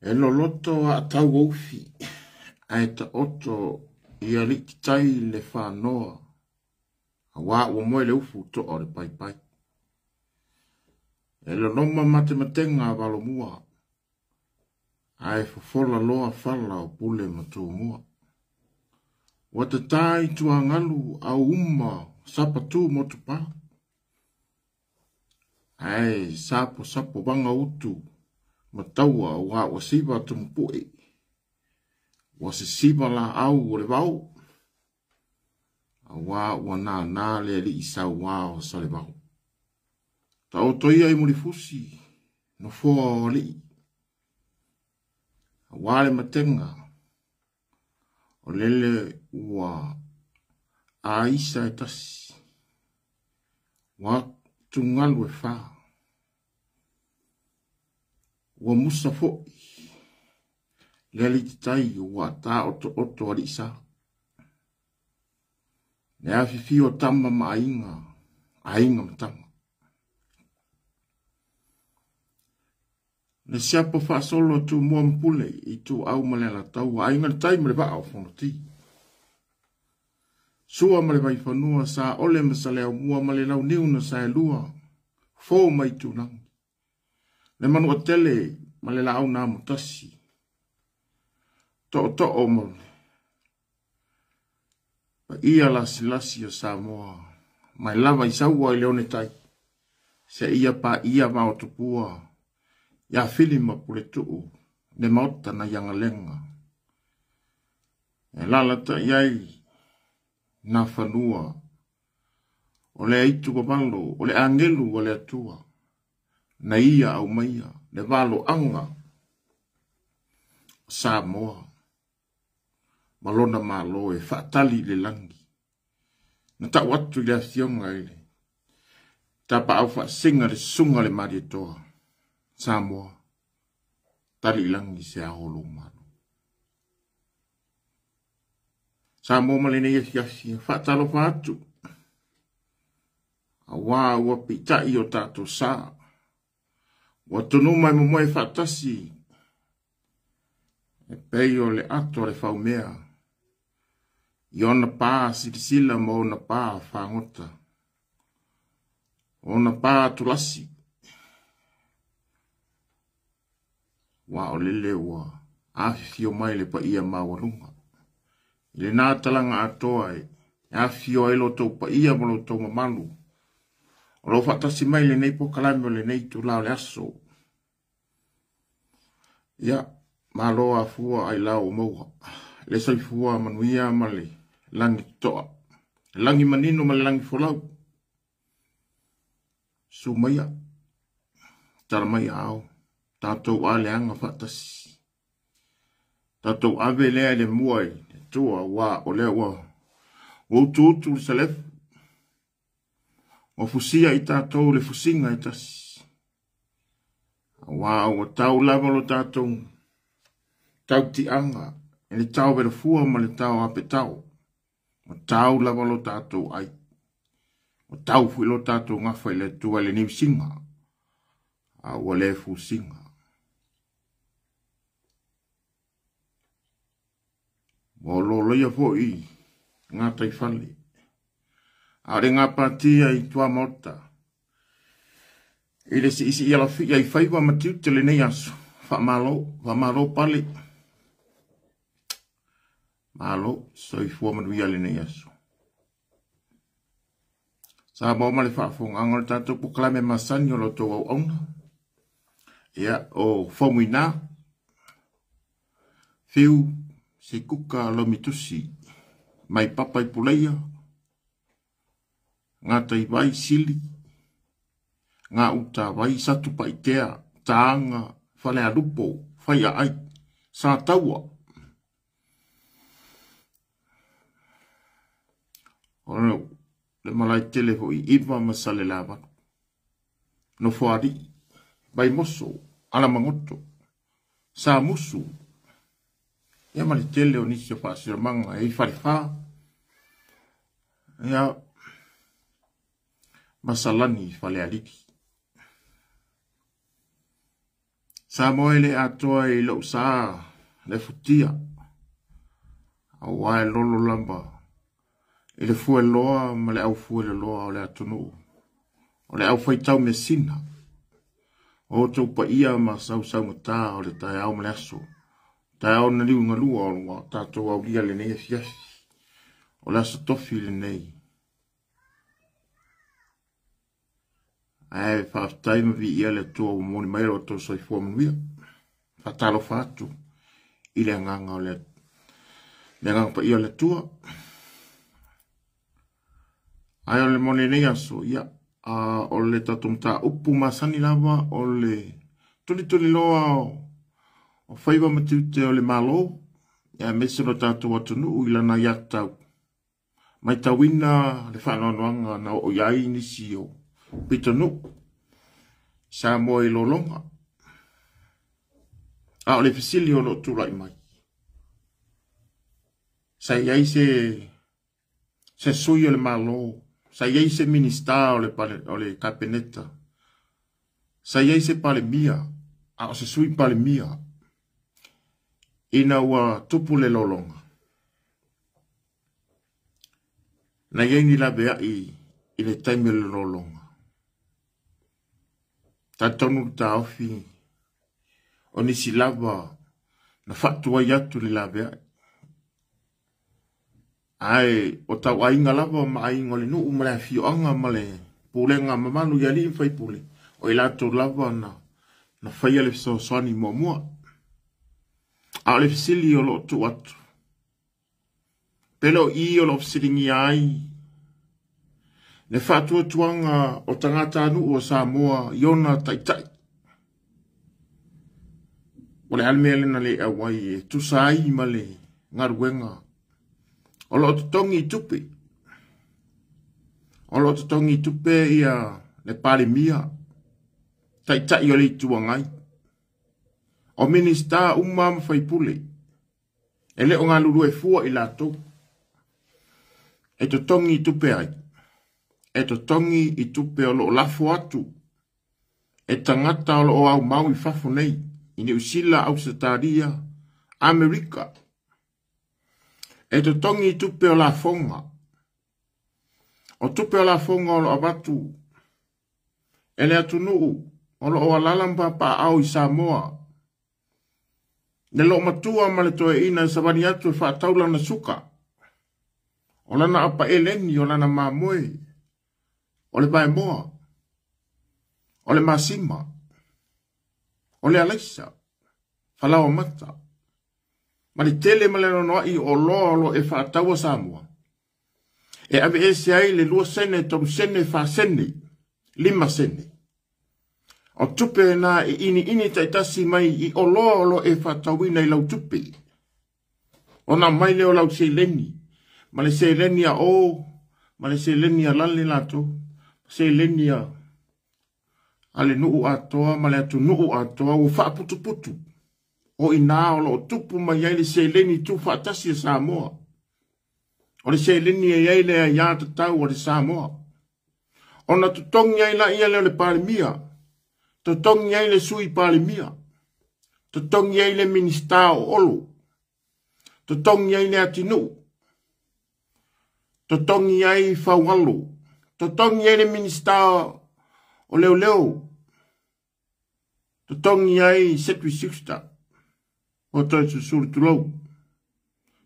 E lo loto a tau ofi, ai ta oto i a li tai le whanoa, a wā ua moe le ufu to o le pai pai. E lo noma matematenga a walo mua, ai fafola loa fala o pule matu mua. Wata tai tua ngalu au umma sapatu motu pa. Ai sapo banga utu, mataua wa wasiba tumpue. Wasisiba la au o le vau. Wa wana le li isa wa o sa le vau. Ta o toia i murifusi, no fua o li. Wa le matenga, o lele ua a isa e tasi. Wa tungalu e wha. Ua musa foi. Leli tai ua ta oto ali isa. Ne afi fio tama ma ainga matama. Ne siapa fa solo tu mua mpule i tu au malela tau ainga tai mele ba au fono ti. Sua mele vai fanua sa ole masale au mua mele lau niu na sa e lua. Fo mai tu nang. Le manua tele mele lau na mutasi. To o mole. Pa ia lasi o Samoa. Mai lava i saua i leone tai. Se ia pa ia mao tupua. Ia filima pule tuu. Ne mauta na yanga lenga. E lalata iai. Na fanua. O le aitu babalo. O le angelu o le atua. Na ia au maia. Le valo anga. Samoa. Malona malo e fatali le langi. Na ta watu le asionga ele. Ta pa au fa singa le sunga le mari toa. Samoa. Tali langi se aholo malo. Samoa malene yasi fatalo fatu. Awa ua pita i o tato sa. Watunu mai momoe fatasi. E peio le ato le faumea. Iona pā silisila mo na pā whangota. Ona pā tulasi. Wa o lele ua. Awhio mai le pa ia mawarunga. Le nā talanga atoa e. Awhio elo tau pa ia molo tau mamalu. O lo whatasi mai le nei po kalame o le nei tu lao le aso. Ia. Maloa fua ai lau maua. Le sai fua manuia male. Langi toa. Langi manino male langi folau. Sumaya. Taramai au. Tatou ale anga fatasi. Tatou ave lea le muai. Tua wa o lea wa. O tutu le salefu. O fusia i tatou le fusinga i tasi. Wa o tau lava lo tatou. Tau ti anga. E le tau vere fua ma le tau ape tau. O tau lava lo tatou ai. O tau fui lo tatou ngafa i le tua le niu singa. A wale fu singa. Mo lo loia fo i. Ngā tai fale. A re ngā patia i tua mota. I le si isi i ala fi i faiwa matiu te le nei aso. Fa malo pale. Malo, so i fua manuia le nei aso. Sa mau male whaafong angol tato puklame masani o lo tō au auna. Ia o whamuina. Whiu se kuka lo mitusi. Mai papai puleia. Ngā tai vai sili. Ngā uta vai satu paitea. Taanga, whale a lupo, whaia ai. Sa taua. Ono, le malai telefo i iwa masale lava. No fuari, bai moso, ala mangoto, sa musu. Ia mali tele o nisi o whaasira manga, e whariwha. Ia, masalani whale aliki. Sa moe le atoa I lo sa le futia. A wae lolo lamba. I le fue loa ma le au fue le loa o le atunu. O le au faitau me sina. O tau pa ia ma sau mata o le tai au male aso. Tai au na liu ngalua o lua tatou au lia le nei e fiafi. O le aso tofi le nei. Ai whaftai ma vi ia le tua o moni mai o tau soifua manuia. Whatalo whatu. I le nganga o le nganga pa ia le tua. Ai o le moni nei aso ia. O le tatumta upu masani lava o le tuli loa o whaiva matute o le malo. Ia mesero tatou atunu ilana iatau. Mai tawina le whanoanoanga na o iai nisi o pitonu. Sa moe I lolonga. A o le fisili o lo turai mai. Sa iai se sui o le malo. Sa iai se minista o le kapeneta. Sa iai se pale mia. A o se sui pale mia. Ina ua tupu le lolonga. Na iai ni la bea I le taime le lolonga. Ta tonu ta ofi. O nisi lava. Na fatua yatu le la bea. Ai, o tau ainga lava ma ainga le nuu male fio anga male pulenga mamanu yali fai pule. O ilato lava na fai ale so swani mua. A le fisili o lo tu atu. Pelo I o lo fisilingi ai. Ne fatua tuanga o tangata anu o Samoa Iona taitai. O le almele na le awai e tusai male ngaruenga. O lo tongi tupe. O lo tongi tupe ia le pale mia. Tai o le tuangai. O minista umam fai pule. E le o ngā lulu e fua I lato. E to tongi tupe ai. E to tongi I tupe o lo lafo atu. E tangata o lo o au mau I fafo nei. I ne usila au setaria. Amerika. E to tongi tupe o la fonga. O tupe o la fonga o lo abatu. E le atunuu. O lo o alalamba pa au I Samoa. Ne lo matua ma le toe ina savani atu e whaataula na suka. O lana apa eleni o lana mamoe. O le bai moa. O le masima. O le alaisa. Falawa mata. Ma le tele ma le noa I o lo e whaataua Samoa. E ave ese ai le lua sene tom sene fa sene. 5 sene. O tupe na ini taitasi mai I o lo e whatauina I lau tupe. O na mai leo lau se leni. Ma le se leni a o. Ma le se leni a lale lato. Se leni a. Ale nuu atoa. Ma le atu nuu atoa. O wha putu. O ina o lo tupu mai ai le se leni tu whatasi a Samoa. O le se leni a iai le a iata tau o le Samoa. O na tutongi ai la ia leo le parimia. Tutongi ai le sui parimia. Tutongi ai le minista o olo. Tutongi ai le atinu. Tutongi ai faualo. Tutongi ai le minista o leo. Tutongi ai setui sixta. O toi susuru tulou.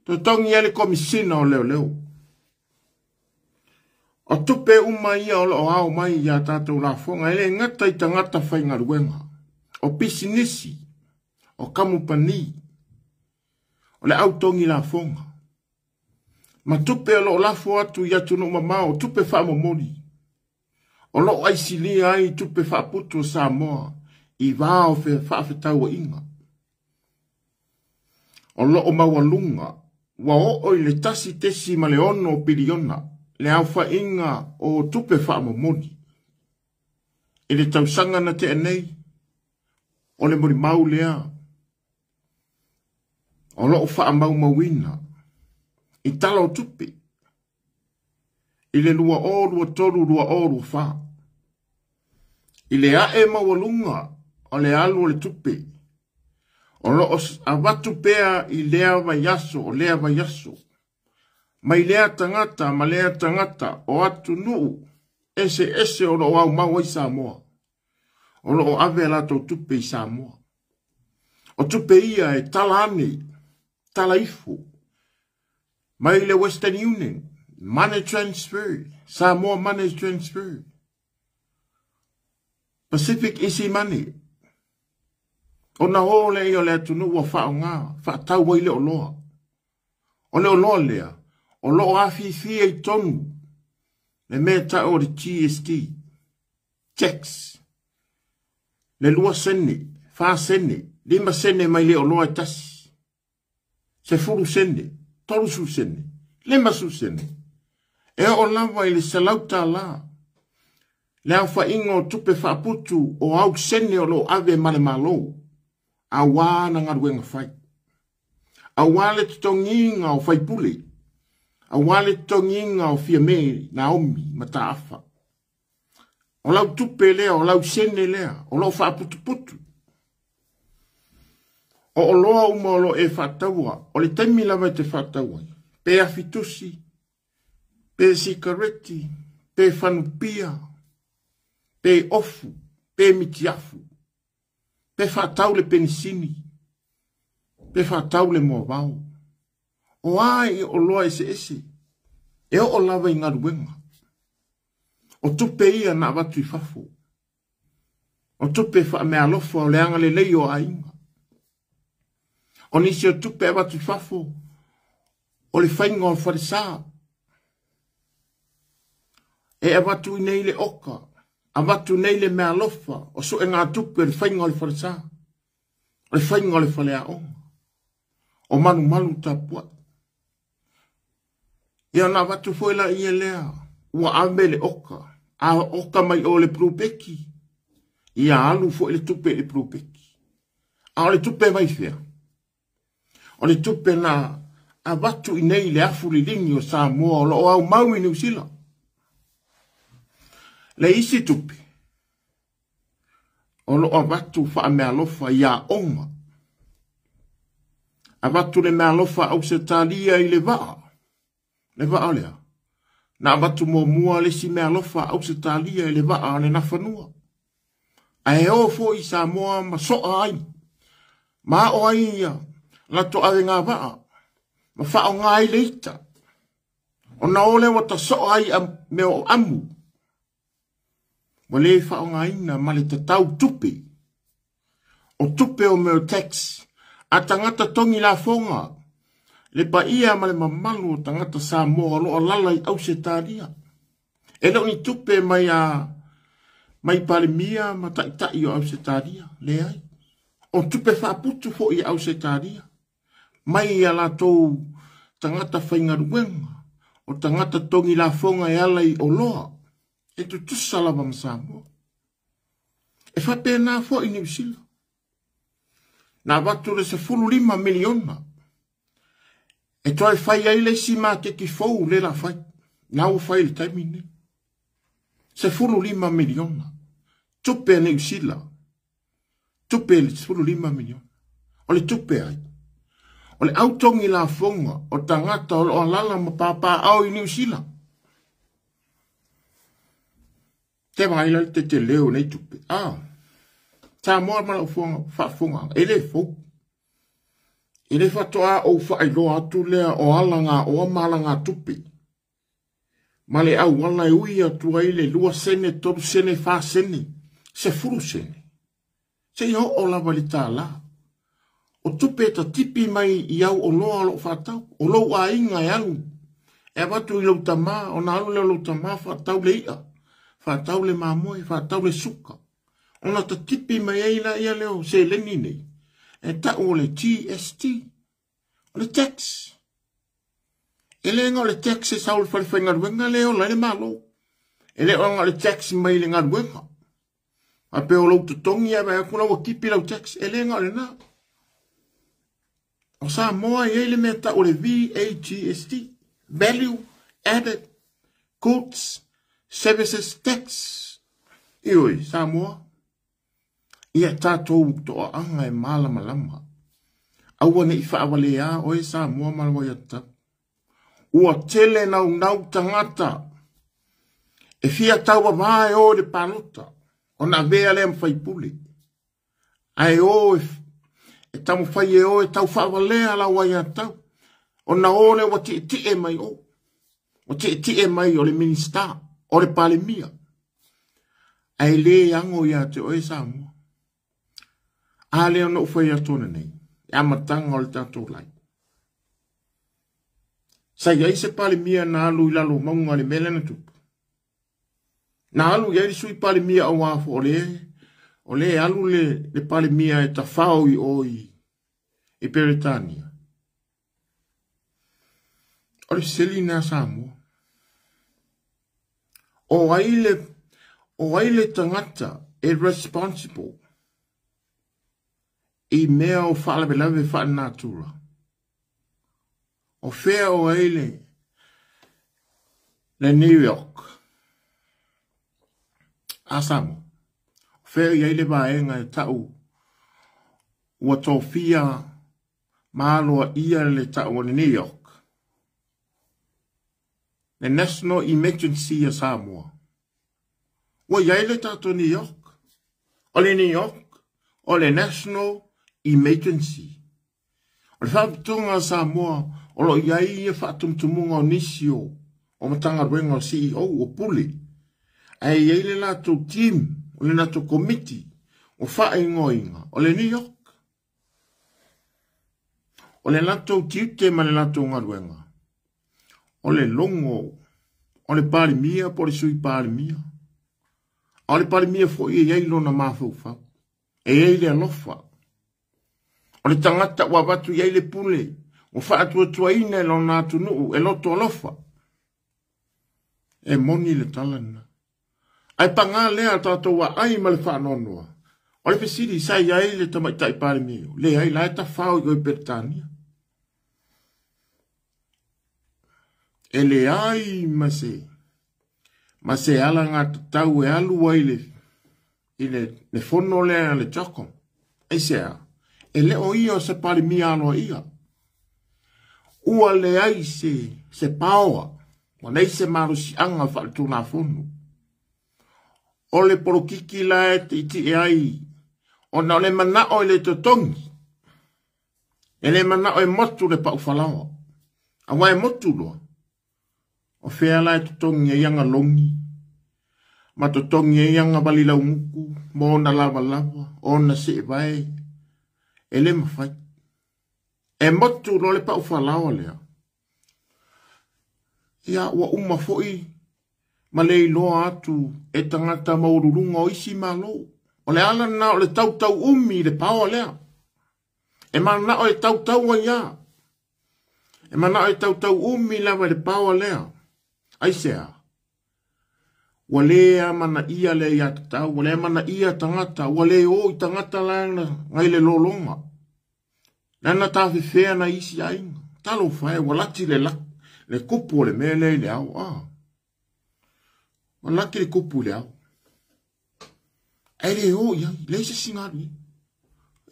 Tutongi ai le komisina o leo. O tupe umai o lo au mai ia tātou la fonga. Ele ngata I tangata whai ngaruenga. O pisinisi. O kamupani. O le autongi la fonga. Ma tupe o lo lafo atu ia tunu mamao. Tupe wha momori. O lo aisili ai tupe wha putu Samoa. I vāo wha whetau inga. O lo o mawalunga. Wa o le tasi tesi ma le ono piriona. Le au inga o tupe wha momori. E le tausanga na te anei. O le mori mau lea. O lo wha mau mawina. I tala o tupe. I le lua toru lua oru wha. I le ae mawalunga. O le alu o le tupe. O lo avatu pea I lea vai yaso, o lea vai yaso. Mai lea tangata, ma lea tangata, o atu nuu, ese o lo au maua I Samoa. O lo o ave la tau tupe I Samoa. O tupe ia e tala ane, tala ifu. Mai le Western Union, money transfer, Samoa money transfer. Pacific Easy Money. O na ho le o le atunu wa whao ngā, whaatau wai le o loa. O le o loa lea, o lo awhiwhi e tonu, le mea ta o le GST, tax, le lua sene, wha sene, 5 sene mai le o loa e tasi, se furu sene, tolu su sene, 5 su sene, e o lawa I le salauta la, le au wha ingo tupe wha putu o au sene o lo ave male malo, a wā na ngaruenga whai. A wā le tonginga o whai pule. A wā le tonginga o fia me Naomi ma ta awha. O lau tupe lea, o lau sene lea, o lau wha putu putu. O loa uma o lo e whataua, o le taimi lava te whataua. Pe afitusi, pe sikareti, pe whanupia, pe ofu, pe mitiafu. Pe whatau le penisini. Pe whatau le mua wau. O ai o loa ese. E o lava I ngaruenga. O tupe ia na watu I whafo. O tupe wha mea lofa o leanga le lei o ainga. O nisi o tupe a watu I whafo. O le whainga o wharisā. E a watu I nei le oka. A watu nei le mea lofa, o so e ngā tupe le whainga o le wharesā. O le whainga o le whalea onga. O manu malu ta pua. Ia nā watu whoela ia lea, ua ame le oka. A oka mai o le prupeki. Ia alu fo le tupe le prupeki. A o le tupe mai fea. O le tupe na a watu I nei le afu li lingi o Samoa o lo au mau I New Zealand. Le isi tupi. O lo a watu wha mea lofa ia onga. A watu le mea lofa au se talia I le waa. Le waa lea. Na watu mua le si mea lofa au se talia I le waa le na whanua. A e o fo I Samoa ma soa ai. Ma o ai ia. La to ave ngā waa. Ma wha o ngā I leita. O na ole wata soa ai me o amu. Wale wha o ngā ina ma le tatau tupe. O tupe o meo tax. A tangata tongi la fonga. Le pa ia ma le mamalu o tangata Samoa lo o lala I au se tāria. E lo ni tupe mai a mai pale mia ma tai o au se tāria. Le ai. O tupe wha putu fo I au se tāria. Mai a la tou tangata whainga ruenga. O tangata tongi la fonga e alai o loa. E tu tusalawa ma Samoa. E whape nā fo I New Zealand. Nā watu le se 5 miliona. E toi whai aile si mā ke ki fau le la whai. Nā o whai le taimine. Se 5 miliona. Tupe New Zealand. Tupe le 5 miliona. O le tupe ai. O le autongi la fonga. O tangata o lo alala ma pāpā au I New Zealand. Te maila te leo nei tupe. Ta moa mala ufonga, whaafonga. Ele fau. Ele whatoa o whaailoa atu lea o alanga o amalanga tupe. Male au wala e ui atu aile lua sene, toru sene, wha sene. Se furu sene. Se iho o lava li tā la. O tupe ta tipi mai I au o loa lo whatau. O lo a inga e alu. E watu I lau tamā, o na alu leo lau tamā whatau le ia. Whatau le mamoe, whatau le suka. Ona ta tipi mai eila ia leo se leni nei. E ta o le GST. O le tax. E le nga o le tax e saul whare ngaruenga leo la le malo. E le nga o le tax mai le ngaruenga. A pe o lau tutongi a mea kuna wa kipi lau tax. E le nga o le na. O sa moa e le mea ta o le VAGST. Value Added Goods Services Tax. Ioi, sa moa. Ia tātou to anga e malama lama. Aua ne ifa awale a o e sa mua malwa yata. Ua tele nau tangata. E fia taua mai o de panota. O na vea le mfaipule. Ai o e tamu fai e o e tau fa awale ala wayata. O na ole wa ti e mai o. O ti e mai o le minista. O le pale mia. Ai le ango ya te o e sa mua. A le ono ufai atona nei. E amatanga o le tatou lai. Sa iai se pale mia na alu ilalo maunga le mele na tupu. Na alu iai sui pale mia o wafo o le alu le pale mia e tafao i oi e Peretania. O le seli na Samoa. O aile tangata e responsible i mea o whaalawelawe whaanatura. O whea o aile le New York. A Samoa. O whea i aile vaenga e tau ua tōwhia māloa ia le tau o New York. The National Emergency of Samoa. Wa yaile tato New York. Ole New York. Ole National Emergency. Ole whaapitonga Samoa. Olo iai e whaatumtumunga o nisio. O matanga ruenga o CEO o puli. Ai yaile lato team. Ole lato committee. O whaingoinga. Ole New York. Ole lato tiute ma le lato ngaruenga. Ole longo, ole pari mia, pori sui pari mia. Ole pari mia fo i eilo na mafaufa. E eile alofa. Ole tangata wabatu i eile pule. O wha atua tua ina lo na tunu e loto alofa. E moni le talana. Ai panga lea tato wa ai ma le whanonua. Ole pesiri sai a eile tamaitai pari mia. Le ai la eta whao i oi Peretania. Ele ai mase ala ngā tau e alu waile le fono lea le choko. Eisea, ele o ia se pari mia alo ia. Ua le ai se paoa, wana se marusi anga whalitu na fono. O le porokiki la e te iti e ai, o na le manao le totongi. Ele manao e motu le pa ufalawa. Awa e motu loa. O whea lai totongi e ianga longi. Ma totongi e ianga balila umuku. Mo na lava lava. O na se vai. E le mawhai. E motu lo le pa ufalawa lea. Ia ua uma foi. Ma le iloa atu. E tangata maururunga o isi malo. O le ala na o le tau umi le pao lea. E mana o e tau wa ia. E mana o e tau umi lava le pao lea. Aisea, walea mana ia le ia tatau, walea mana ia tangata, walea o i tangata lana ngai le lolonga. Nana tafi fea na isi ainga. Talo whae, walati le kupu le mele le au. Walati le kupu le au. Ere o ia, leise singari.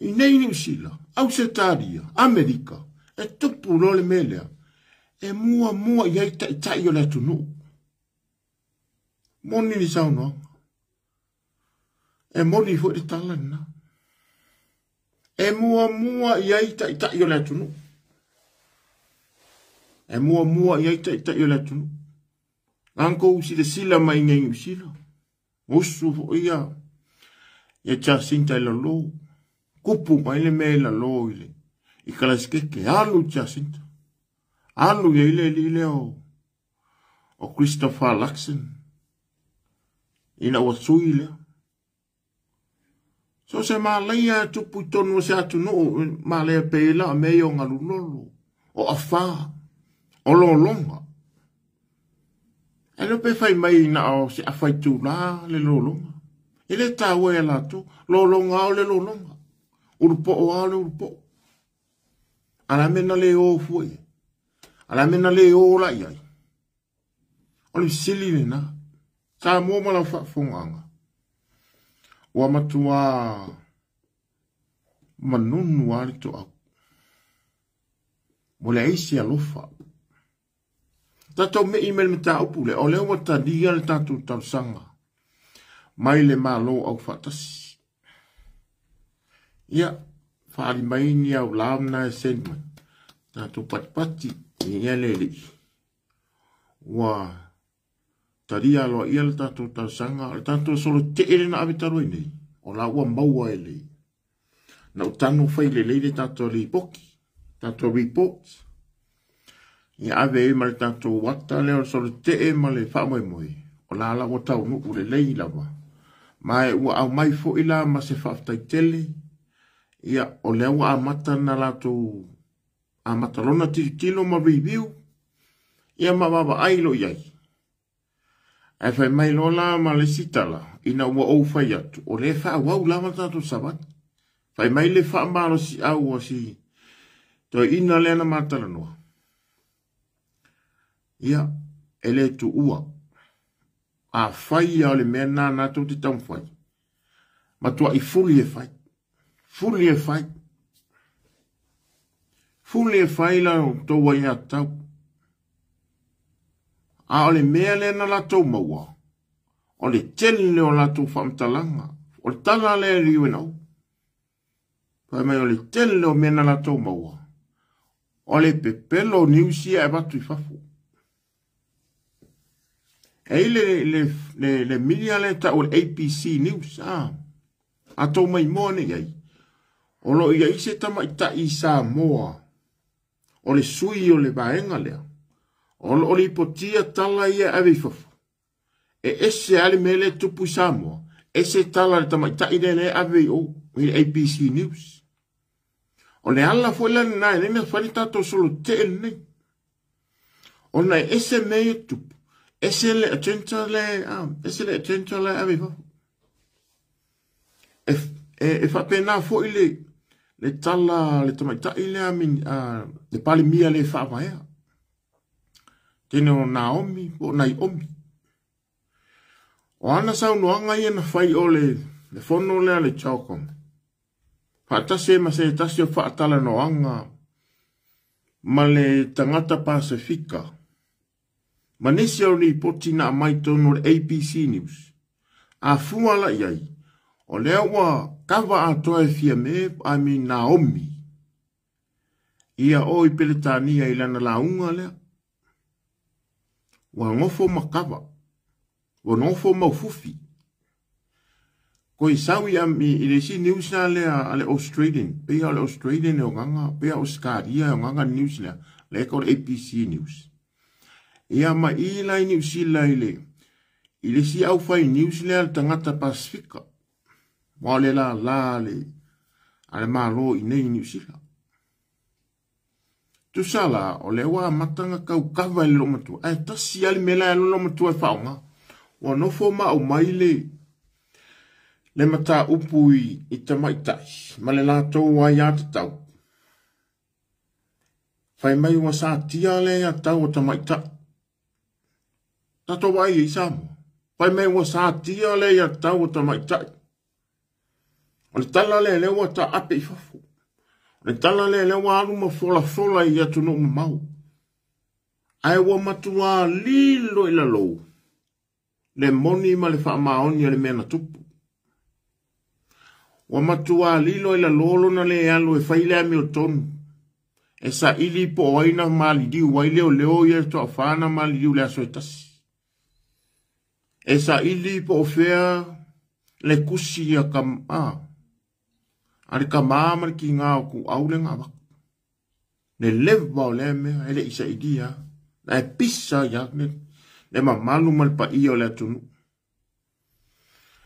I nei New Zealand, Ausetaria, Amerika, e tupu lo le mele au. E mua iai tai o le tunu. Moni ni sao no. E moni fo di talana. E mua iai tai o le tunu. E mua iai tai o le tunu. Anko usi le sila mai ngai usila. Usu fo ia. E Jacinta la lo. Kupu mai le me la lo ile. I kalaskeke alu Jacinta. Alu ye ile o Christopher Luxon. Ina wa suile. So se malaya tupu tonu se atu no malaya pela me yo ngalulolo. O afa. O lolonga. Elo pe fai mai na o se afai tu la le lolonga. Ile tawe la tu lolonga o le lolonga. Urupo o ale urupo. Ala mena le o fue. Ala mena le o la iai. Oli sili le na. Sa mo mala funganga. Wa matua manunu ali to au. mo le isi alofa. Tatou me email me ta upu le, o leo wata dia le tatou tau sanga. Mai le malo au fatasi. Ia, whaari mai ni au lamna e senman. Tatou patipati, ni ele li. Wa, taria aloa ia le tatou tau sanga, le tatou solo te ere na avitaroi nei. O la ua maua ele. Na utano fai le leile tatou ripoki. Tatou reports. Ia ave e male tatou wata leo solo te e male whamoe moe. O la ala o tau nuku le leila wa. Mai ua au mai fo ila ma se whaftai tele. Ia o leo a mata na lato a mata lona tilo ma review. Ia ma baba ailo iai. E fai mai lola ma le sitala. Ina ua ou fai atu. O le wha wau lama tatou sabat. Fai mai le wha malo si au o si. To ina lena matala noa. Ia, ele tu ua. A fai au le mena na tau te tam fai. Ma tua I fuli e fai. Fuli e fai. Fuli e fai la to waia tau. A o le mea lena la tau maua. O le tele o la tau whamtalanga. O le tala le riwe nau. Pai mai o le tele o mena la tau maua. O le pepelo niusia e batu I fafu. E le milia le ta o le APC News. A tau mai mone iai. O lo ia ise tama ita I sa moa. O le sui o le vaenga lea. O lo li potia tala ia ave fafu. E ese ale mele tupu sa moa. Ese tala le tama ita ide le ave o le APC News. O le ala foi la na e me fani tato solo te el nei. O na ese mei tupu. Ese le atenta le ave fafu. E fa pena foi le tala le tama ita ile amin le pali mia le fa vaea. Tene o Naomi o Naomi. O ana sau noanga ia na fai o le fono lea le chaukom. Whaatase ma se tasi o whaatala noanga ma le tangata Pasifika. Ma nisi au ni poti na mai tono le APC News. A fuala iai. O lea wa kawa atoa e fia me ami Naomi. Ia o I peletania I lana launga lea. Wa ngofo makawa. Wa ngofo maufufi. Ko I sawi ami I le si news na lea ale Australian. Pea ale Australian e o nganga. Pea Australia e o nganga news lea. Lea ko le APC News. Ia ma I lai news I lai le. I le si au fai news lea le tangata Pasifika. Wa le la le. Ale malo I nei news I la. Tu sala o le wa matanga kau kawa I lo matua. Ai tasi ali mela I lo matua e whaonga. Wa nofo ma o maile. Le mata upui I tamaitai. Ma le lato wa ia te tau. Fai mai wa sa tia le ia tau o tamaitai. Tato wai I samu. Fai mai wa sa tia le ia tau o tamaitai. O le tala le wa ta ape I fafu. Le tala le wa aluma fola I atu no mau. Ai wa matua lilo I la lou. Le moni ma le wha maoni le mena tupu. Wa matua lilo I la lolo na le alu e whaile a mio tonu. E sa ili po oina mali diu waile o leo ia to afana mali diu le aso etasi. E sa ili po ofea le kusi a kam Ari ka mamar ki ngā ku aule ngā wak. Ne lewa o le mea, ele isa idia. Na e pisa ya, ne ma malu mal pa ia o le atunu.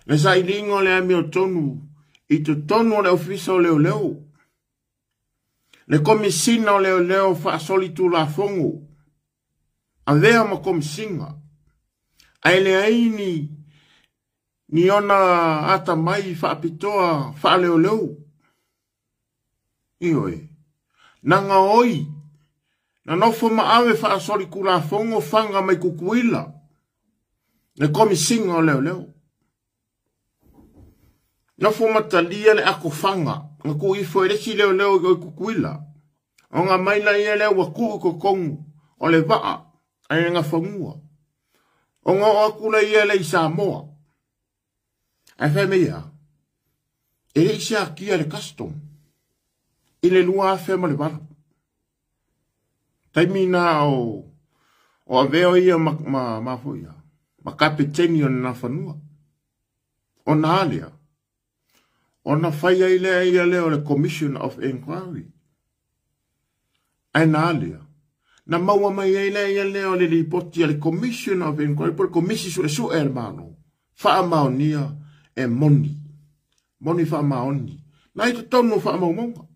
Ne sa ilingo le ame o tonu, I tu tonu o le ofisa o leo leo. Le komisina o leo leo fa asoli tu la fongo. A vea ma komisinga. A ele aini, ni ona ata mai fa apitoa fa leo leo. Ioi. Nanga oi. Na nofo maawe fa asori kula fongo fanga mai kukuila. Ne komi singa o leo leo. Nofo matalia le ako fanga. Nga ku ifo ereki leo leo i kukuila. O ngā maina ia leo wa kuu ko kongu. O le waa. Ai ngā whangua. O ngā akula ia le i Samoa. Ai whai mea. E le isia kia le custom. I le lua a whema le wala. Taimina o a veo ia ma fuia. Ma kapiteni o na whanua. O na alea. O na whaia i lea ia leo le Commission of Inquiry. Ai na alea. Na maua mai ai lea ia leo le ripoti le Commission of Inquiry. Por komisi su e le mano. Wha maonia e moni. Moni wha maoni. Na i te tonu wha maumonga.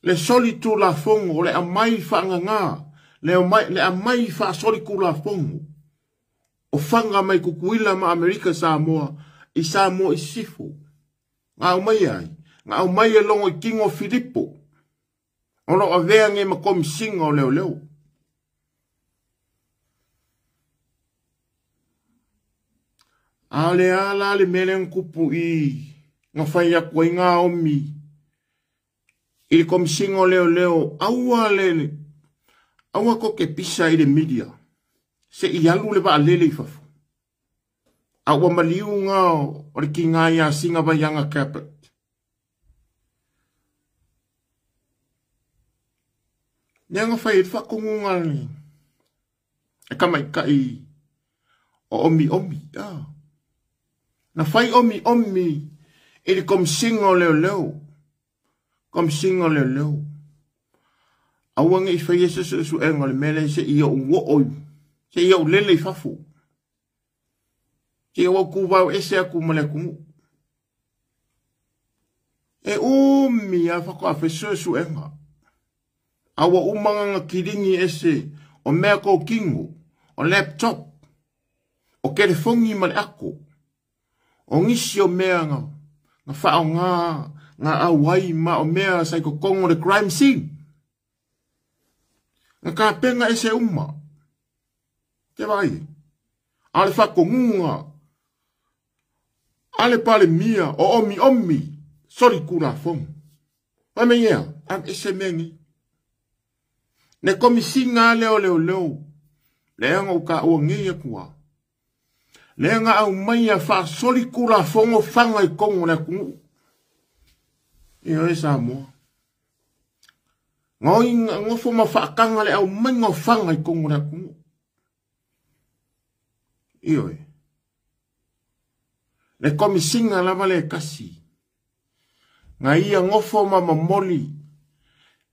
Le soli tu la fongo, le amai wha ngā. Le amai wha soli ku la fongo. O whanga mai kukuila ma Amerika Samoa. I Samoa i sifu. Ngā umai ai. Ngā umai e longo i King of Filipo. Ono a vea nge ma komi singa o leo leo. Ale ala le mele nkupu i ngā whaia kua i ngā omi. I komi singa o leo leo. Aua lele. Aua ko ke pisa i le media. Se i alu le ba lele i fafu. Aua maliu ngā o le ki ngā ia singa ba yanga capit. Nea ngā whai e whakungu ngā ni. E kamai kai o omi. Na whai omi. E le kom singa o leo. Kom singa o leo. Awange i whai e su enga le mele se i au uoi. Se i au lele i fafu. Se i au kuwau ese aku male kungu. E umi a whako a whesu su enga. Awa umanga nga kiringi ese o mea ko kingu, o laptop, o telefongi male ako, o ngisi o mea nga whao ngā awai ma o mea sai ko kongo le crime scene. Nga ka penga ese uma. Te vai. Ale whako ngunga. Ale pale mia o omi. Sorry kura fong. Wai me ia, am ese mengi. Ne komisinga leo. Leanga o ka o ngia kua. Leanga au mai a wha soli kura fongo whanga i kongo na kungu. Io e Samoa. Ngoi ngofo ma whaakanga le au mai ngā whanga i kongo na kungu. Io e. Le komisinga lava le kasi. Nga ia ngofo ma mamoli.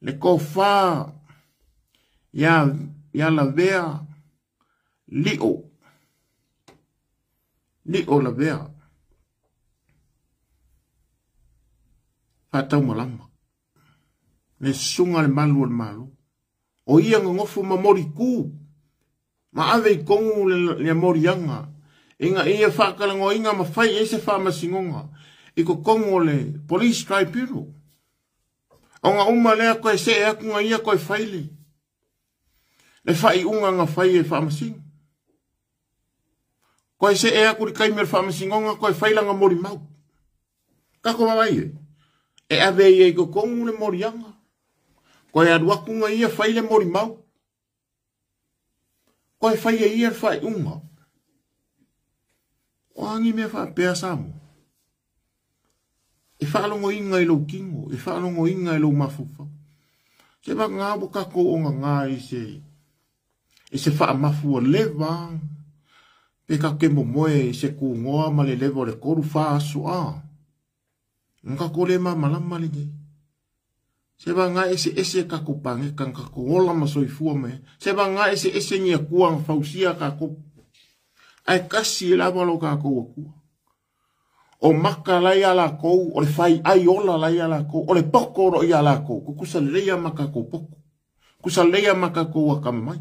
Le ko wha. Ya la vea Lio la vea Fatau malama Le sunga le malu O ia ngofu ma mori ku Ma ave I kongu le morianga Inga ia whakalango inga ma whai ese wha masingonga Iko kongo le police tribunal O nga uma lea koe se ea kunga ia koe whaile Le whai unga nga whai e whamasing. Koe se ea kuri kaimea whamasingonga koe whailanga mori mau. Kako mawai e? E ave e ko kongu le morianga. Koe aduakunga ia whaile mori mau. Koe whai e ia whai unga. O angi mea wha pēa samu. E whaalongo inga I lo kingo. E whaalongo inga I lo mafufa. Se wa ngā buka ko o ngā I se wha mafu o lewa. Peka ke mo moe I se ku ngoa ma le lewa le koru wha asu a. Nga ko le ma malama le ge. Se wa ngā ese kakupange kan kakuola ma soifua me. Se wa ngā ese ngia kuang fausia kako. Ai kasi lava lo kako wakua. O maka lai ala kou. O le whai ai ola lai ala kou. O le poko ro I ala kou. Kukusa leia maka kou poko. Kusa leia maka kou wakamai.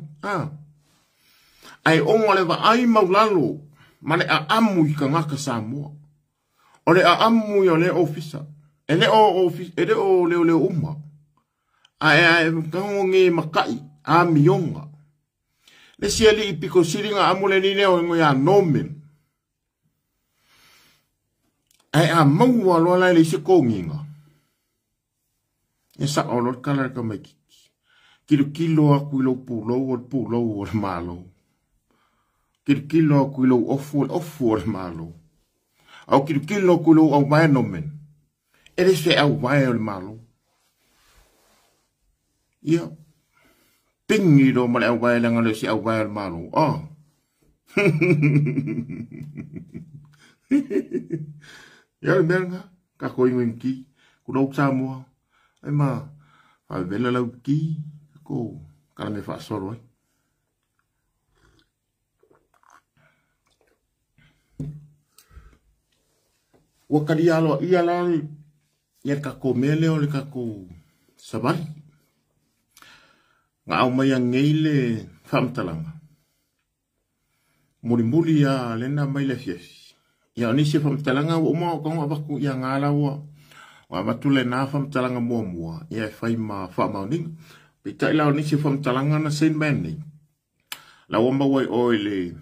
Ai onga le wa ai maulalo. Ma le a amu I ka ngaka Samoa. O le a amu I o le ofisa. E le o leo uma. Ai kangonge makai. A mionga. Le siali I piko siringa amu le ni leo ingo ya nomen. Ai a maua loa lai le se konginga. e sa o lo kala ka mai kilo aku lo pulo o malo kilo aku lo ofu o malo au kilo aku lo au mai no men ele se au mai o malo ia pingi do male au mai langa le se au mai o malo ya menga ka ko ingi ku lo Samoa ai ma a vela lau ki ko kala me fa soro ai wa kadialo ia la ia ka ko mele o le ka ko sabari nga au mai ngeile famtalanga muri ya lena mai le fiesi ya ni se famtalanga o mo ko ba ku ia ngala wa matule na famtalanga mo ia fai ma fa maunding pita ila ni se famtalanga na sen meni la wamba wai o ele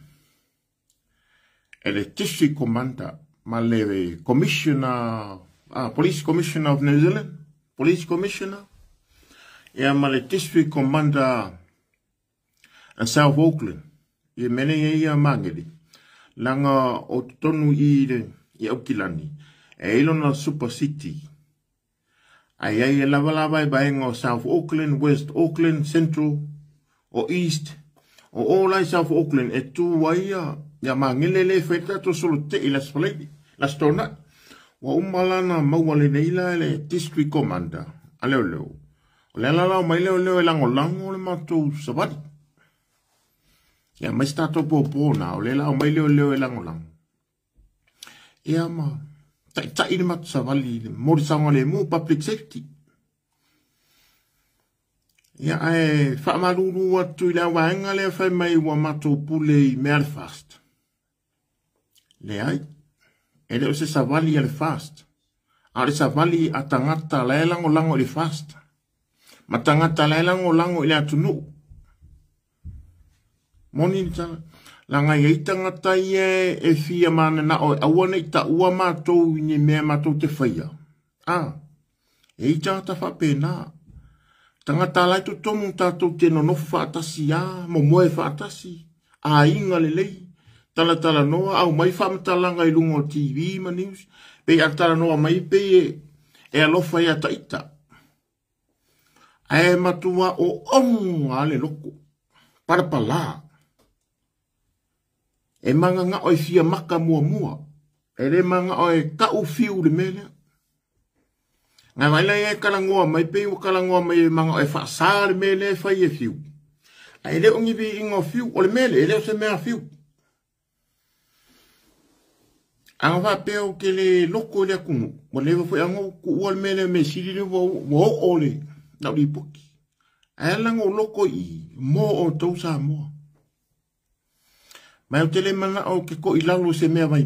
district commander maleve commissioner police commissioner of New Zealand police commissioner ia male district commander in South Auckland ia mene ia mangeli langa o tonu i Aukilani e ilona super city ai lava baengo South Auckland, West Auckland, Central o East o all South Auckland e tu waia ya mangelele feta to solo te ila spalei la stona wa umalana mawale neila le district commander aleo le la mai leo lango le mato sabati ya mai stato popo na le la mai leo lango ya ma ta ina mat savali mori sangale mu public safety ya ai fa malulu watu ila wanga le fa mai wa mato pule Belfast le ai ele se savali al fast ale savali atangata la lango le fast matangata la lango ile atunu moni tala langa yeitanga tai e fia mana na o awana ita ua matou ni me matou te faia e ita ta fa pena tanga tala to tomu tatou te no fa tasi mo moe fa tasi inga lelei tala noa au mai fa mtalanga i lungo TV ma news pe atala noa mai pe e alofa ia taita ai matua o ale loko para pala e manga nga oi fia maka mua e le manga oi ka u fiu le mele nga vai la e kalangoa mai pe u kalangoa mai manga oi fa sar mele fa ye fiu ai le ungi bi ingo fiu o le mele le se mea fiu anga va pe o ke le loko le kumu mo le fo ango ku o le mele me sili le wo ole na di poki ai lango loko I mo o to sa mo mai o tele mana o ke ko ilalo se mea vai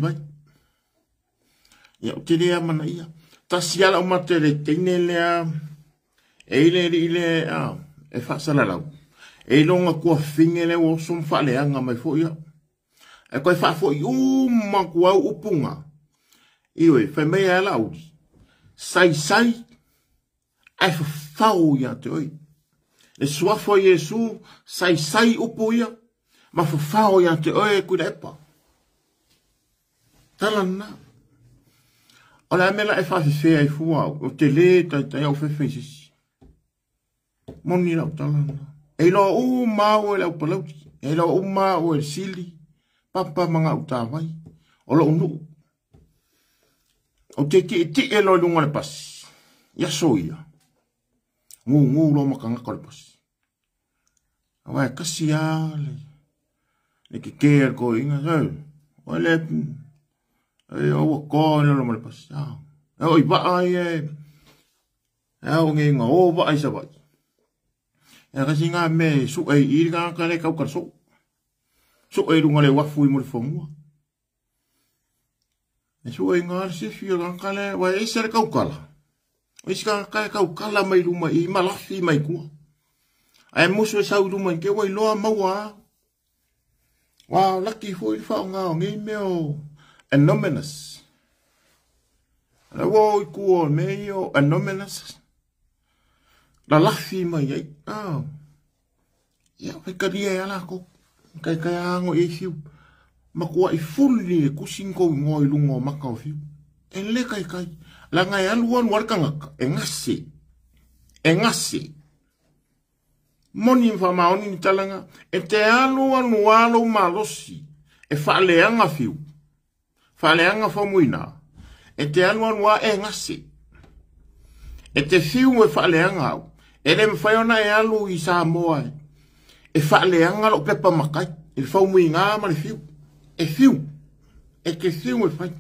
ya o tele mana ia ta siala o matele tene lea ile e fa sala lau e longa kua fingele o som fa le anga mai fo ia e ko fa fo ma kua upunga iwe fa mai ala u sai ai fa o ya te oi e sua fo Yesu sai upuia ma fafao ya te oe kuda epa. Talana. O la mela e whawhiwhea I fua o te le tai au whewhesisi. Moni lau talana. E loa u mao e lau palauti. E loa u mao e sili. Papa manga u tāwai. O lo unu. O te ti e loa lunga le pasi. Ia soia. Ngu lo makangaka le pasi. Awa e kasi ale. E ke kea ko inga, ole, o ko no mo pas. O I ba ai o nge o ba ai sa ba. E ka singa me su e I ga ka le ka ka so. Su e runga le wafu I mo le fonga. E su e nga se fio ga ka le wa e ser ka kala. O iska ka kala mai ruma I malafi mai ku. Ai muso sa ruma ke wa loa mawa. Wow, lucky for you found out, email anonymous. And I will call mail anonymous. La lafi mai ai. Ia, kai karia e ala ko. Kai ango e fiu. Makua i fulli e kusingo i ngoi lungo maka o fiu. E le kai. La ngai aluan warkangaka. E ngasi. E ngasi. Moni fa maoni ni talanga. E te aluan walo malosi. E whaaleanga fiu. Whaaleanga whamuina. E te aluan wa e ngasi. E te fiu e whaaleanga au. E le mwhaiona e alu i Samoa. E whaaleanga lo pepa makai. E whaumui ngā mare fiu. E fiu. E ke fiu e whai.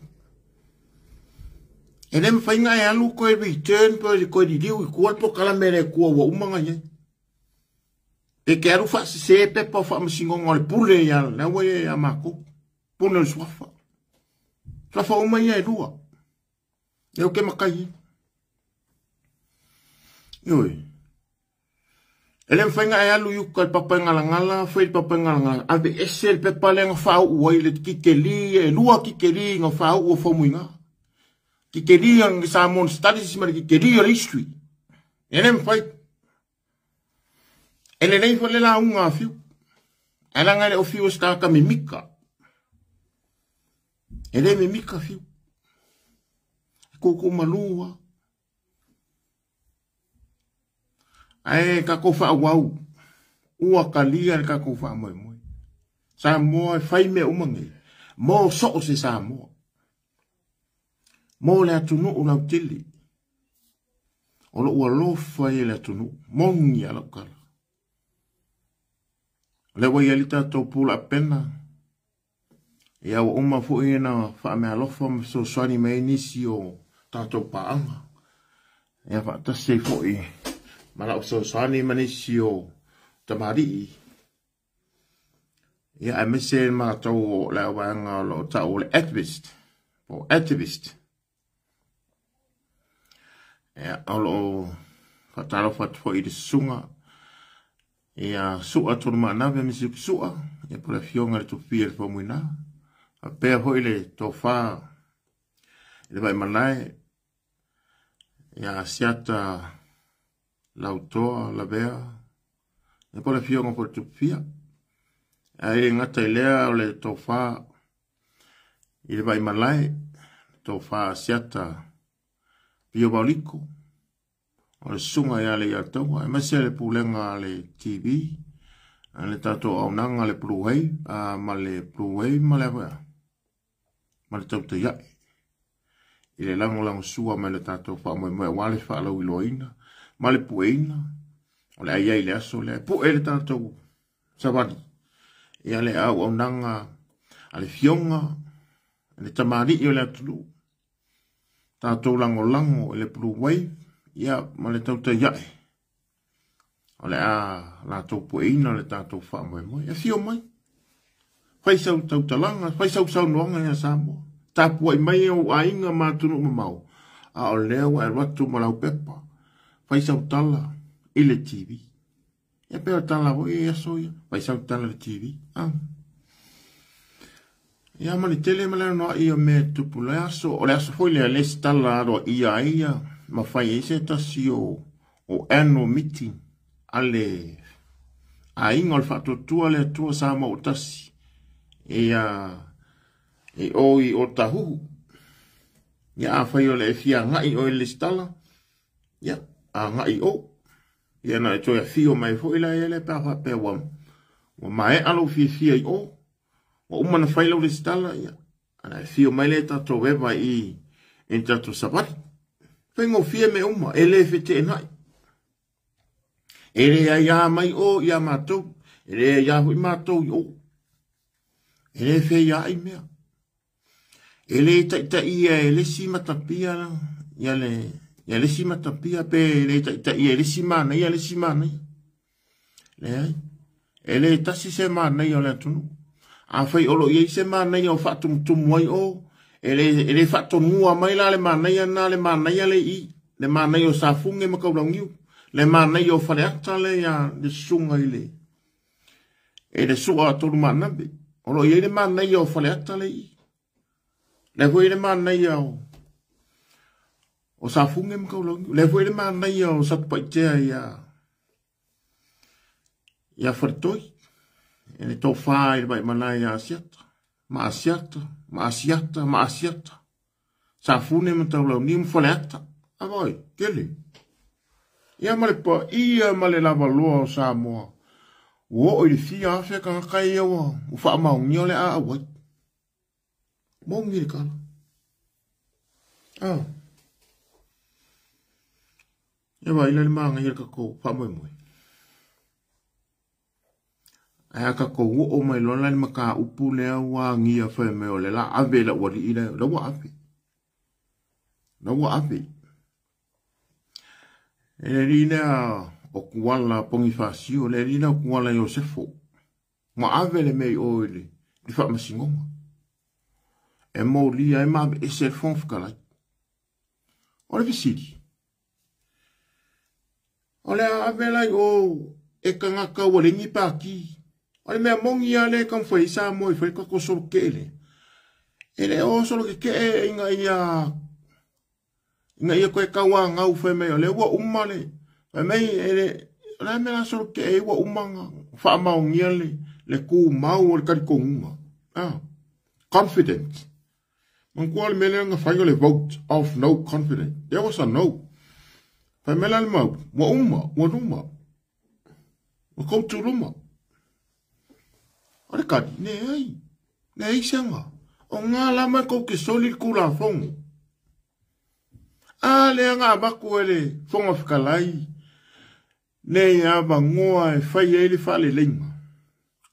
E le mwhainga e alu koe return koe di diu i kualpo kalamere kua wa umanga ye. E ke aru wha se pepa wha masingonga le pule i ala. Na wai e a mako. Pune le swafa. Swafa umai e rua. E o ke makai ye. Yoi. Ele mwhainga e alu yuka i papa ngala, whai papa ngala. Ave ese le pepa le nga whau ua i le kikeli, e lua kikeli nga whau ua whamuinga. Kikeli ang Samoan Studies, ma kikeli o history. Ele mwhai. Ele nei whale la unga fiu. Ele nga le o fiu staka mimika. Ele mimika fiu. Koko malua. Ai ka ko fa wau. Ua kalia ka ko fa moi. Samoa fai me umangi. Mo so se Samoa. Mo le atunu o la tili. O lo ua lo fai le atunu. Mongi ala kala. Le wai alita to pula pena. Ia wa uma fu ina fa me alofa so swani me inisi o tato paanga. Ia fa ta se fu i. Mana so swani manisi o tamari. Ia a mese ma tau le wanga lo tau le activist. O activist. Ia alo fatalo fat fo i de sunga. Ia sua tonu mana ve misi sua. Ia pula fionga le tupia le pamuina. A pea hoi le tofa. Ile vai manai. Ia siata lautoa la bea. Ia pula fionga po le tupia. Ia ngata ilea o le tofa. Ile vai manai. Tofa siata. Pio bauliko. O le sunga ia le iatoa. E mese le pulenga le TV. Le tato au nanga le pluhei. Ma le pluhei ma le wea. Ma le tauta iai. I le lango sua ma le tato wha moe wale wha lau iloina. Ma le pueina. O le aiai le aso le. Pu e le tato savani. Ia le au nanga. A le fionga. Le tamari i o le atulu. Tato lango le pluhei. Ia ma le tauta iai. O le la tau pueina le tato wha moe. E fio mai. Fai sau tautalanga. Fai sau noanga ia Samoa. Tapua i mai o ainga mātunu mamau. A o leo e ratu malau pepa. Fai sau tala i le TV. Ia peo tala o e aso ia. Fai sau tala le TV. Ia mani tele malena noa ia me tupu le aso. O le aso foi le alesi tala aro ia. Ma fai ese tasi o annual meeting. Ale ainga o le whatotua le atua Samoa o tasi. E oi o tahuhu. Ia a whai o le e fia ngai o e listala. Ia a ngai o. Ia na e toi a fio mai fo ila e le pāwha pēr wam. Wa mai alo fia i o. Wa umana whai lau listala. Ia ana e fio mai le tato wewa i tato sabari. Whengo fia me uma e le fete e nai. E le a ia mai o ia mātou. E le a ia hui mātou i o. E le fe ia i mea. E le ta ia e le si matapia la. Ia le si matapia pe le ta ia e le si mana ia le si mana. Le ai. E le tasi se mana ia le atunu. A fai olo ia se mana ia o fatum tumuai o. E le fatum mua mai la le mana ia na le mana ia le i. Le mana ia o safunge makaulangiu. Le mana ia o faleata le ia le sunga i le. E le sua atonu mana be. Olo ia le mana ia o faleata le i. Le hoi le mana ia o sa funge mka ulongi. Le fwe le mana ia o sa paitea ia fartoi. Ele tau whai le bai mana ia asiata. Ma asiata. Sa fune mta ulau ni mfole ata. Avoi, kele. Ia male pa, ia male lava loa o sa moa. Wo o ili fia afia ka kai awa. Ufa maungi ole a awai. Maungi le kala. Ia wa ila le maanga ia kako pa moe moe. Aya kako wo o mai lona le maka upu lea wa ngia whae me ole la ave la wari ila. La wa ave. E rina o kuala pongi fasio, le rina o kuala Iosefo. Ma ave le mei oile, di wha masingonga. E mo lia e mabe e se fon whakalai. O le visiri. O le ave lai o e kangaka o le nipa ki. O le mea mongi a le kam whai sa mo i whai kako solo kele. E le o solo ke e inga ia koe kaua ngau whai mei o le ua umale. Whai mei e le mea solo ke e ua umanga. Wha maungia le ku mau o le karikongunga. Confident. Man kua le mele nga whai o le vote of no confidence. There was a no. Whai mele le mau. Ua numa. Ua koutu ruma. O le kari, ne ei sanga. O ngā lama kou ke soli kula fongo. Le ngā baku ele fonga whikalai. Ne ava ngoa e whai e le whale lenga.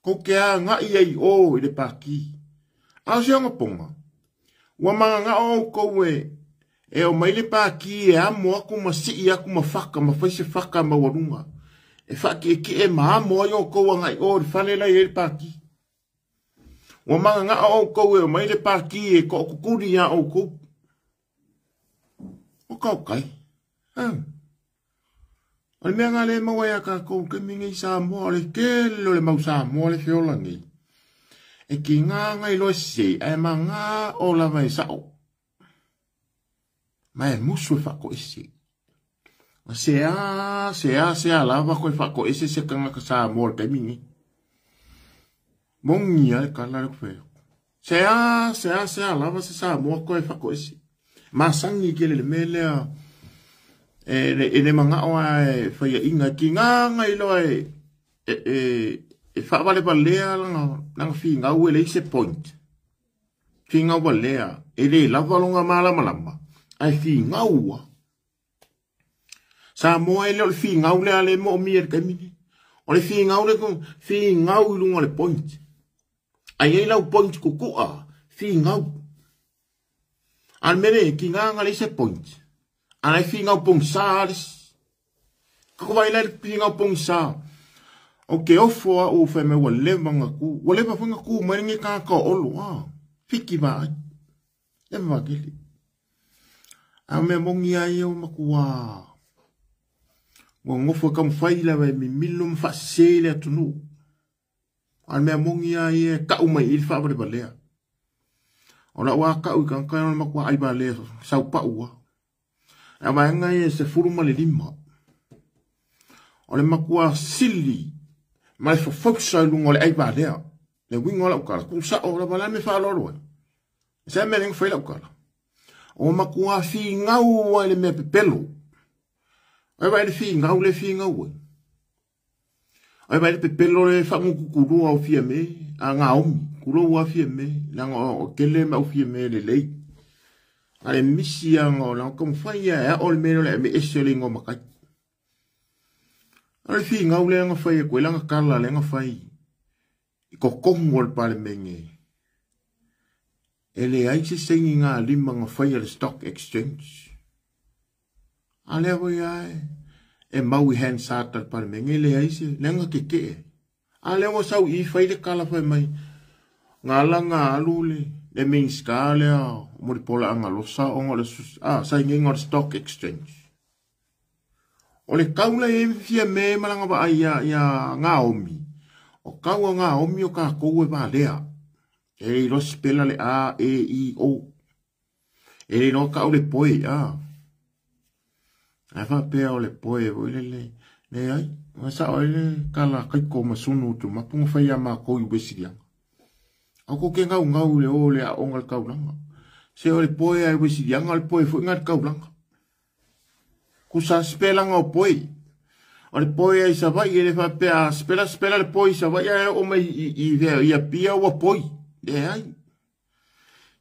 Kou ke a ngā iei o i le paki. Sianga ponga. Ua manga ngā o kou e o mai le paki e amo aku ma sii aku ma whaka ma whaise whaka ma warunga. E whaki e ma amo ai o kou a ngai o le whale lai e le paki. Wa manga nga o kou e o mai le paki e ko kukuri a o kou. O kau kai. O le mea ngā le mawai a ka kou ke mingi i Samoa le kelo le mau Samoa le whiolangi. E ki ngā ngai loe se e ma ngā o la mai sao. Ma e musu e whako ese. Se a lava koe whako ese se kanga ka Samoa le mingi. Mongi ai kala le kweo. Se a lava se Samoa koe whako ese. Ma sangi ke le melea e le manga o e whaia inga ki ngā ngai loa e whaavale pa lea langa whi ngau e le se point. Whi ngau pa lea e le lava longa malama. Ai whi ngau a. Samoa e leo le whi ngau lea le mo mi e kamini. O le whi ngau le kong whi ngau i lunga le point. Ai e lau point kukua whi ngau. An mene ki ngā ngā le se point. An ai whi ngau pong sāris. Kako vai lai whi ngau pong sā. O ke ofo a o whai me wa lewa ngā ku. Wa lewa whanga ku maringi kā ka olo. Whiki wa ai. Lewa wa kili. A me mongi ai o makua. Wa ngofo kam whaila wai mi milum wha sele atunu. An me mongi ai e ka umai ili wha wale balea. O la wa ka u kan kan makua ai balea sau pa ua. A mai ngai e se furuma le lima. O le makua sili. Mai fo foksa lungo le ai balea. Le wingo la ukala. Kusa o la bala me wha loroi. Se me ling whaila ukala. O makua fi ngau wa le me pepelo. Ai vai le fi ngau le fi ngau wa. Ai vai le pepelo le wha ngu kukuru au fia me. A ngā omi. Kuro ua fia me. Langa o kele ma au fia me le lei. Ale misi anga o langa kam whaia e o le meno le me ese le ngō makai. Ale fi ngau le anga whaia koe langa kala le anga whai. I ko kongo le pale menge. E le aise sengi ngā lima ngā whaia le stock exchange. Ale awai ai. E maui hand sata le pale menge le aise le anga keke. Ale awa sau I whai le kala whai mai. Ngā langa alule. Le means ka le a mo le pola anga losa o ngole sa ngol stock exchange. O le kaula e fia me malanga ba ia ngā omi. O kaua ngā omi o ka koue ba lea. E lo spela le A, E, I, O. E no ka le poe a. ai fa pe o le poe o le ai ma sa o le kala kai ko masunu tu ma punga fa ya ma ko i besiria ako ke ngau le o le a ongal kaulanga se o le poe ai besiria ngal poe fu ngat kaulanga ku sa spelanga o poe o le poe ai sa vai ele fa pe a spela le poe sa vai o mai i pia o poe le ai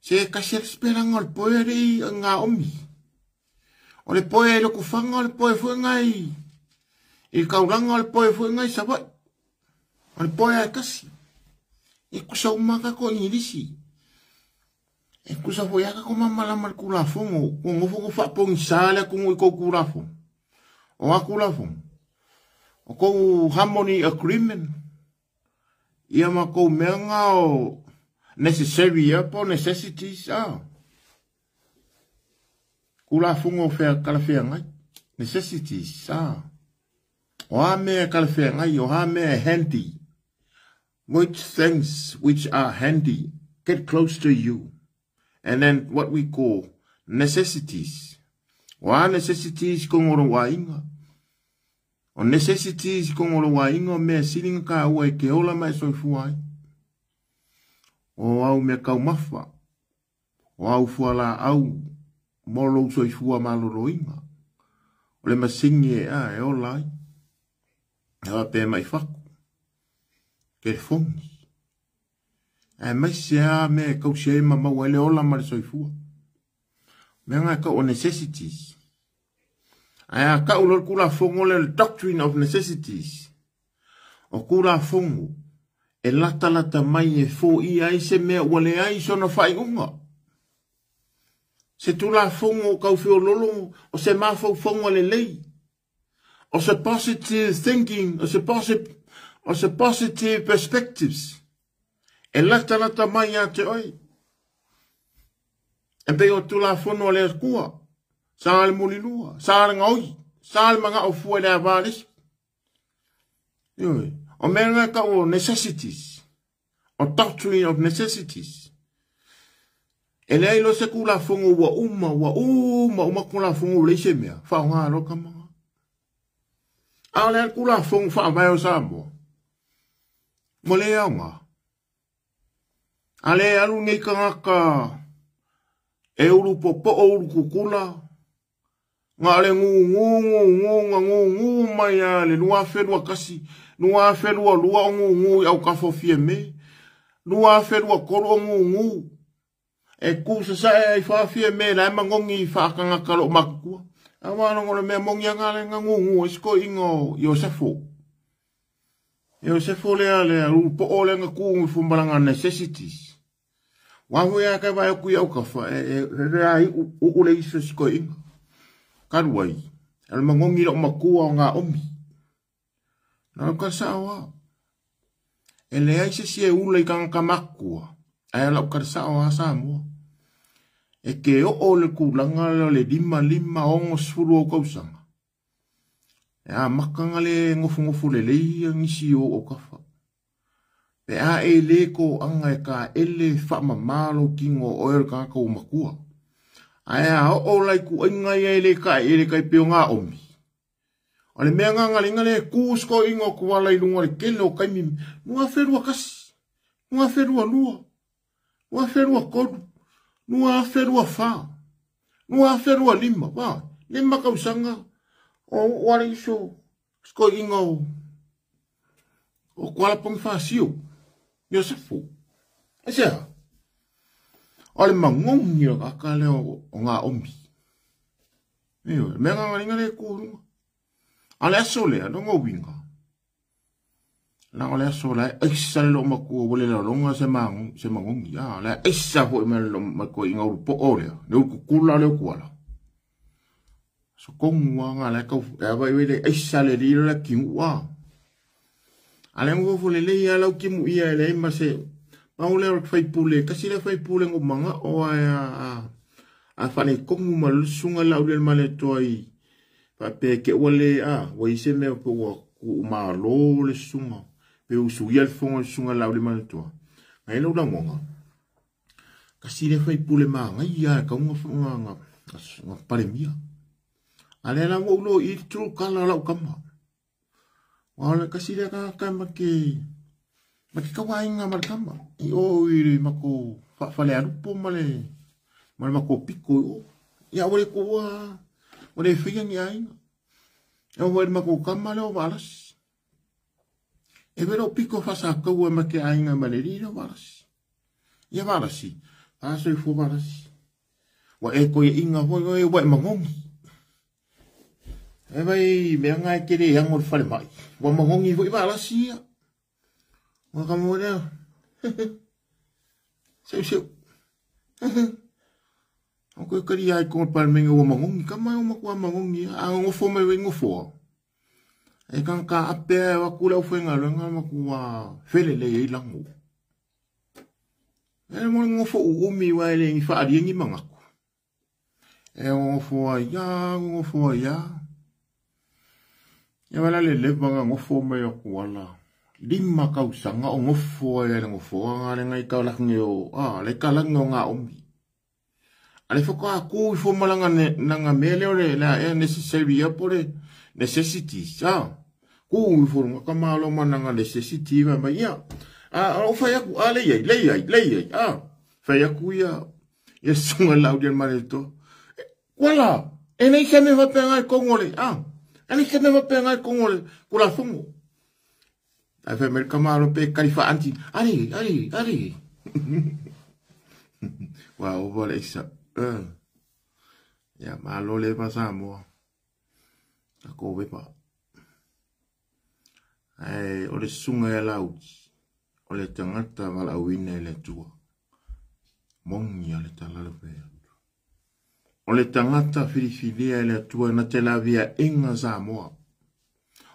se kasi spelanga o poe ri nga omi o le poe lo ku fanga o le poe fu ngai il kaulanga o le poe fu ngai sa vai o le poe ai kasi e ku sa umaka ko ingilisi e ku sa foi aka ko mamala mal kula fongo ko ngofo ko fa pong sala ko ngoi ko kula fongo o akula fongo o ko harmony agreement ia ma ko menga o necessary po necessities kula fongo fe kala fe ngai necessities o ame kala fe ngai o ame handy which things which are handy get close to you. And then what we call necessities. Wa necessities kongoro wainga. O necessities kongoro wainga me silinga ka ua ke ola mai soifuai. O au me kau mafa. O au fuala au molo soifua maloroinga. O le masingi e olai. Ewa pe mai faku. Ke fongi. E mai sea me kau se ma wele ola ma soifua. Me nga ka o necessities. Aya ka ulol kula fongo le doctrine of necessities. O kula fongo e lata mai e fo I ai se me wale ai sono fai unga. Se tu la fongo kau fio lolo o se ma fongo le lei. O se positive thinking, o se positive perspectives. E lata mai a te oi. E pe o tu la fono le kua. Sa le mulilua. Sa le ngoi. Sa le manga o fua le avalis. O menga ka o necessities. O doctrine of necessities. E le ilo se kula fongo wa uma kula fongo le se mea. Fa nga lo ka manga. A le kula fongo fa vai o sambo. Mo le anga. Ale alu nei kangaka e uru popo o uru kukula. Nga le ngu mai ale nua whenua kasi. Nua whenua lua o ngu au kafofie me. Nua whenua koro o ngu. E kusa sa e whawhie me na e mangongi whaakangaka lo makukua. A wano ngore mea mongi angale nga ngu esko ingo Iosefo. Iosefo lea uru po o le nga kuungu fumbalanga necessities. Wahu ya kai vai ku yau ka fa rai u le iso sko inga karwai al mangongi lo makua nga omi na ka sawa ele ai se u le kan ka makua ai lo ka sawa samu e ke o le kulanga le lima ongo sfuru ko sanga ya makanga le ngofu le ngisi o ka fa pe a e le ko anga e ka ele wha mamalo kingo oer ka ka umakua. Aia o lai ku inga e le kai peo ngā omi. O le mea nganga le kūsko ingo ku wala i lunga le kele o kaimi. Nua wherua kasi. Nua wherua lua. Nua wherua kodu. Nua wherua wha. Nua wherua lima. Wā, lima kausanga. O wale iso. Sko ingo. O kuala pongi wha siu. Iosefo. Ese o le mangongi o akale o ngā omi. Eo, mea ngā le kūrunga. Ale aso lea, nongo winga. La ole aso la eisa lo makua wale la longa se mangongi. La eisa ho me lo makua inga urupo o lea. Ne ukukula leo kuala. So kongu wanga la kau, ea vai wele eisa le lilo la kingu waa. Ale ngo fole le ia lau kimu ia le ma se maule o fai pule kasi le fai pule ngo manga o a fane kongu mal sunga lau le male toi pa pe ke wale wa ise me po ku ma lo le sunga pe u su ia fon sunga lau le male toi ai lo da monga kasi le fai pule ma ia ka ngo nga pare mia Ale la mo lo I tru kala la kama. Wala kasi le ka kama ke kawainga mal kama. I o I mako fale arupo male. Male mako piko. Ya wale ko wale fiya ni ai. Ya wale mako kama le o balas. E vero piko fasa ka wa make ainga male ri no balas. Ya balasi. Aso I fo balasi. Wa e ko inga ho wa mangongi. E vai me ngai kere yang ol fale mai. Wa mangongi vo iba la sia. Wa kamo le. Seu. Ko kari ai ko palmenga wa mangongi kama o makwa mangongi a ngofo me ngofo. E kan ka ape wa kula o fenga longa makwa fele le I lango. E mo ngofo o mi wa le ngi fa ari ngi mangako. E ngofo ya. Ya wala le banga ngofo me yo wala. Lima kausanga o ngofo ya ngofo nga le ngai ka la ngeo le kala nga ombi. Ale foko aku fo malanga nga mele ole la necessary ya pore necessity sa. Ku fo nga kamalo mananga necessity ba ya. O fa ya ku ale le fa ya ku ya. Ya sunga laudian mareto. Wala. Ene ke me va penga kongole Ani ke me va penga kongole kula fungo. A fe mer kamalo pe kalifa anti. Ari. Wow, vole isa. Ya malo le pasa mo. Ako ve pa. Ole sunga ya lauti. Ole tangata mala wina le tua. Mongi ale talala pe. Ole tangata filifilia le tua na te lavia inga Samoa.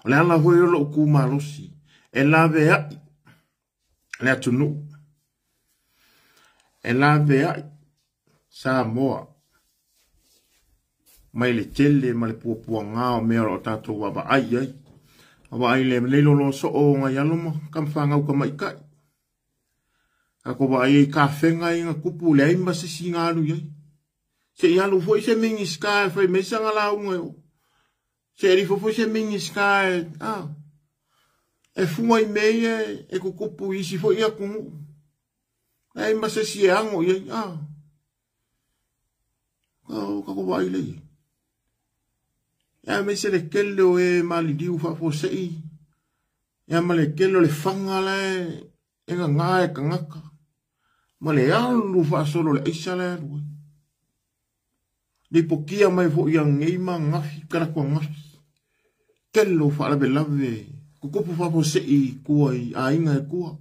Ole ala hoi lo ku malosi. E lave ai. Le atunu. E lave ai. Samoa. Mai le tele ma le puapua ngao mea o tatou waba ai. Waba ai le lo so o nga yaloma. Kam whangau ka maikai. Ako ba ai ka whenga inga kupu le ai masisi ngā alu iai. Se yalu foi se mingi sky foi mesa ngala unga. Se rifo foi se mingi sky. E fuma I mei e kupu isi foi ia kungu. Ai masisi e ango iai. Kako ba ai lei. Ya me se le kelo e mali diu fa fo sei. Ya ma le kelo le fanga le e nga e kangaka. Ma le alu fa solo le isa le rui. Di pokia mai fo yang ngeima ngafi kara kwa ngafi. Kelo fa la belave. Kukupu fa fo sei kua I a inga e kua.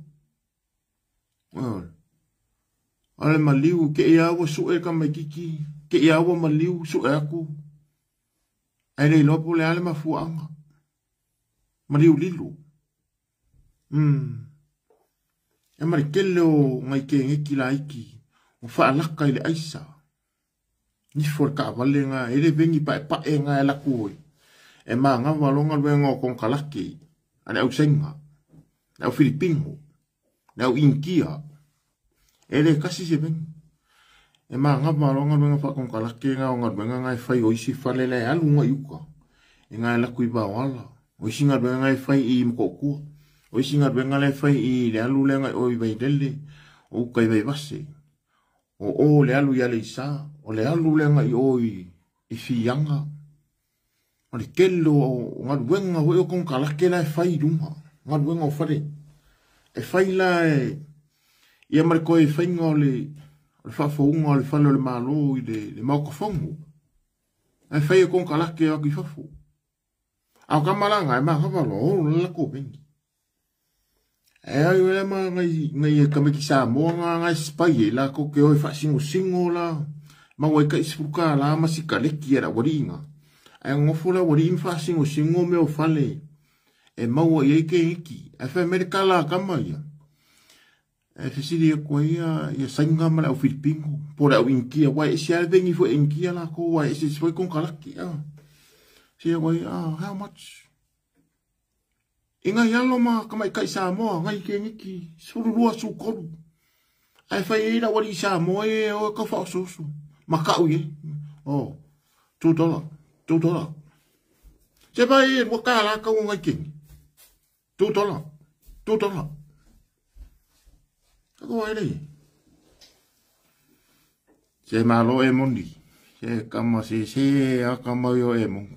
Ale maliu ke ia awa su e ka mai kiki. Ke ia awa maliu su e aku. Ai le lopo le ale mafuanga. Maliu lilu. E mari kelo ngai ke ngeki la iki. O fa alaka ile aisa. Ni for ka vale nga ele vengi pa e nga la kui. E ma nga valonga venga con kalaki. Ane au senga. Au Filipino. Au Inkia. Ele kasi se vengi. E ma nga valonga venga fa con kalaki nga o nga venga nga fai o isi fale le alu nga yuka. E nga la kui ba wala. O isi nga venga nga fai I mkokua. O isi nga venga le fai I le alu le nga o I vaidele. O kai vai vase. O le alu ya le isa. O le alu le nga I oi I fianga. O le kelo ngā ruenga hoi o kong kalake la e whai runga. Ngā ruenga o whare. E whai la ia mare koe e whainga o le whafounga o le whalo le malo I le mauka whangu. E whai o kong kalake o ki whafo. Au kamaranga e maa hawalo o le lako bengi. E ai wele maa ngai e kameki sa moa ngai spai e la koke o e whasingo singo la. Mau e ka ispuka la masika leki era waringa. E ngofola wari infa singo me o fale. E maua I eke iki. E wha Amerika la kama ia. E whisiri e koe ia sainga mala au Filipino. Pora au inkia. Wai e siare vengi fo inkia la ko. Wai e se swai kong kalaki. Sia wai, how much? Inga yalo ma kamai kai Samoa. Ngai eke iki. Sururua su koru. E whai eira wari Samoa e o ka wha sosu. Makau ye. $2. Tutola. Se vai e wakala ka unga king. Tutola. Tutola. Ako ai nei. Se malo e moni. Se kama se akama yo e mon.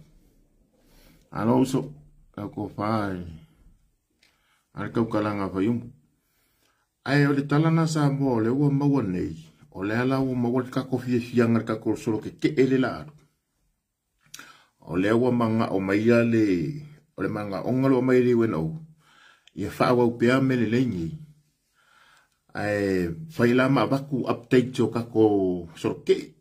Alo so ako fai. Al kau kalanga fa yum. Ai o le talana sa mo le o maua nei. O le ala o maua ka kofi fianga ka ko solo ke ele la. O le o manga o mai le o le manga ongalo mai le weno. Ia fa wa pea me le lengi. Ai fai la ma baku update o ka ko solo ke.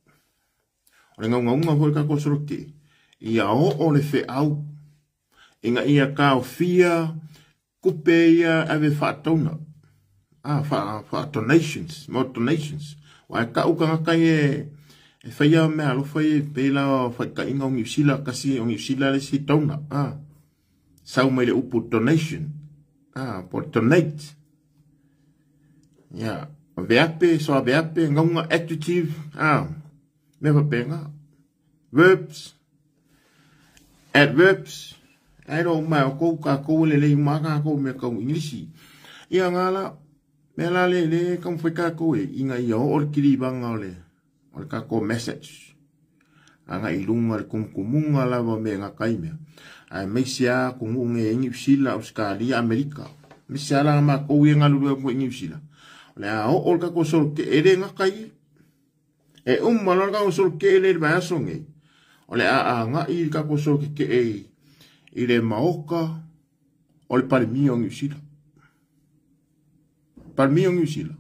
O le nga ho ka ko solo ke. Ia o le fe au. Inga ia ka o fia kupe ia ave fa tona. Fa donations, more donations. Wa ka uka ka e fai me alo fai pela fai ka inga New Zealand kasi New Zealand le si tona. Sau mai le upu donation. Por donate. Ya, verbe so verbe ngonga adjective. Never penga. Verbs. Adverbs. I don't know ko ka ko le maka ko me ko English. Ia ngala mela le kam foi ka ko inga yo or kiri banga le. Or ka ko message. Anga ilunga kum kumunga la va me nga kaime. Ai mesia kumunga ngi sila Australia Amerika. Mesia la ma ko inga lu ko ngi sila. Le o ka ko sol ke ere nga kai. E malor ka ko sol ke le ba songe. Ole nga I ka ko sol ke e ile maoka o le palmio New Zealand. Palmio New Zealand.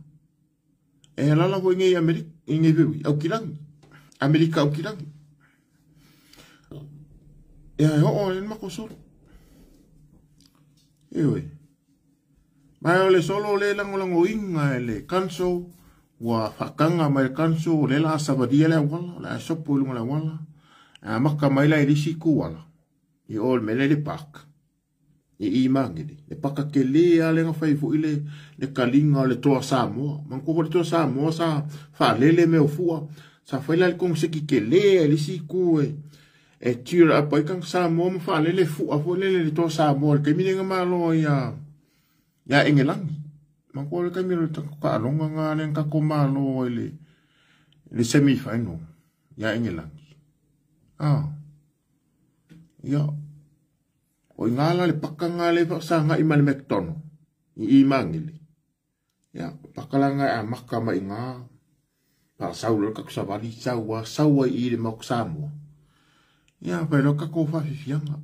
E lala ho ngai Amerika, ngai vewi, au kirangi. Amerika au kirangi. E o le mako solo. Ewe. Mai o le solo le lango inga le kanso wa fakanga mai kanso le la sabadia le wala, la sopo le wala. Maka mai la irisi ku wala. I ol mele le pak. I mangidi. Le paka ke le ale nga fai fu ile le kalinga le toa Samoa. Manko le toa Samoa sa fa lele me o fua. Sa fai la le kong seki ke le si ku e tira apa ikang Samoa ma fa lele fua fu lele le toa Samoa. Ke mine nga malo ya engelangi. Manko le kamiro ka alonga nga le nga ko malo le semi-final. Ya engelangi. Ya, o ngala le pakanga le sanga iman mektono I mangili. Ya, pakalanga makama inga pa saulo ka kusabali sawa I le moksamo. Ya, pero ka ko fa fianga.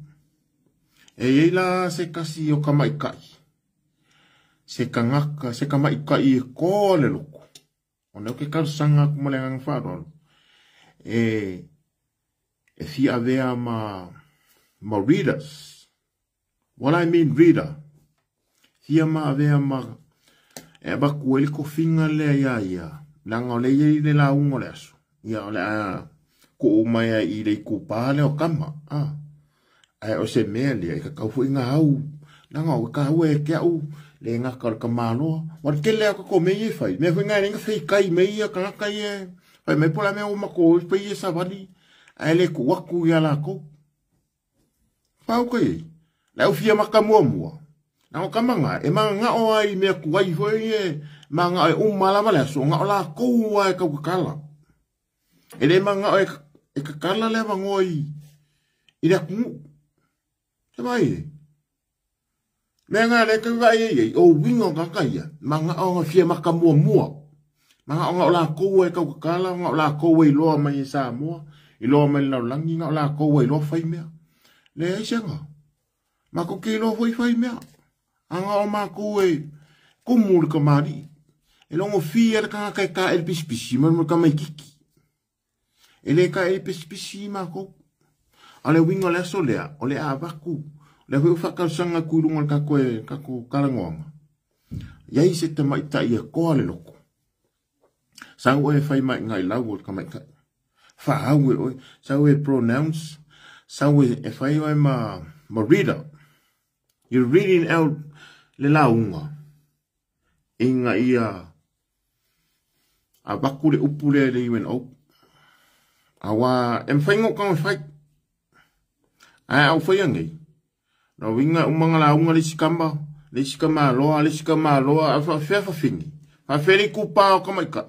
E ila se kasi o kama ikai. Se kangaka se kama ikai ko le loko. Ona ke ka sanga kumalengang farol. E fi avea ma readers. What I mean reader. Fia ma avea ma e ba kueli ko finga le ia. Langa le ia le la ungo le aso. Ia le ko mai I le ku pale o kama. Ai o se mele ka ka fu inga hau. Langa o ka hu e ke au le nga ka malo. Wat ke le ko me I fai. Me fu nga nga fai kai me ia ka kai e. Pai me pola me o ma ko fai e savali. Ai le ku waku ia la ko. Pau kai. La u fia makamua. Na o kamanga e manga o ai me ku ai foi e manga e mala mala so nga la ko ai ka kala. E le manga e ka kala le mangoi. Ida ku. Se vai. Menga le ka vai e o wingo ka kai. Manga o fia makamua. Manga o la ko ai ka kala nga la ko ai lo mai sa mo. I lo mai la langi nga la ko ai lo fai me. Le ai senga. Mako ke lo fai mea. Anga o mako e kumul ka mari. E longo fia ka ka el pispisi mo ka mai kiki. Ele ka el pispisi mako. Ale wingo le solea, ole a vaku. Le hu fa ka sanga kurunga ka ko kalangonga. Ya I se te mai tai e ko ale loko. Sang o e fai mai ngai lau ka mai ka. Fa au e sa o e pronouns. Sa o e fai o ma reader. You're reading out le launga. Inga ia a baku le upule le iwen au. Awa em whaingo kama whai. Ai au fai angai. Na winga umanga la unga le sikama loa a fa fingi. Fa feri kupa o kamaika.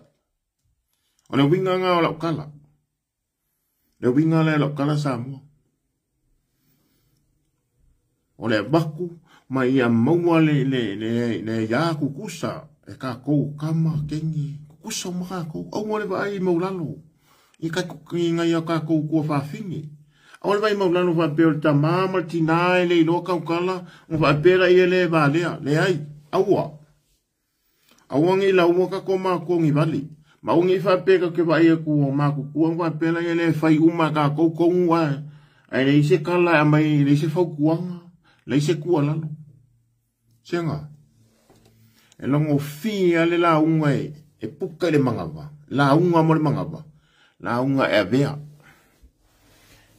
O le winga nga o la kala. Le winga le la kala Samoa. O le baku ma ia maua le ya kukusa e ka kou kama kengi kukusa ma ka kou au mo le vai maulalo i ka kukinga ia ka kou kua fa fingi. Ole vai maulano va pe ta mama tinai le lo ka kala o va pera ia le valea le ai aua awangi la mo ka koma ko ngi vali ma ungi fa pe ka ke vai ku ma ku ku va pera ia le fai uma ka ko ko wa ai le se kala mai le se fa kuanga le se ku ala senga e longo fi ale la unga e puka le mangava la unga mo le mangava la unga e vea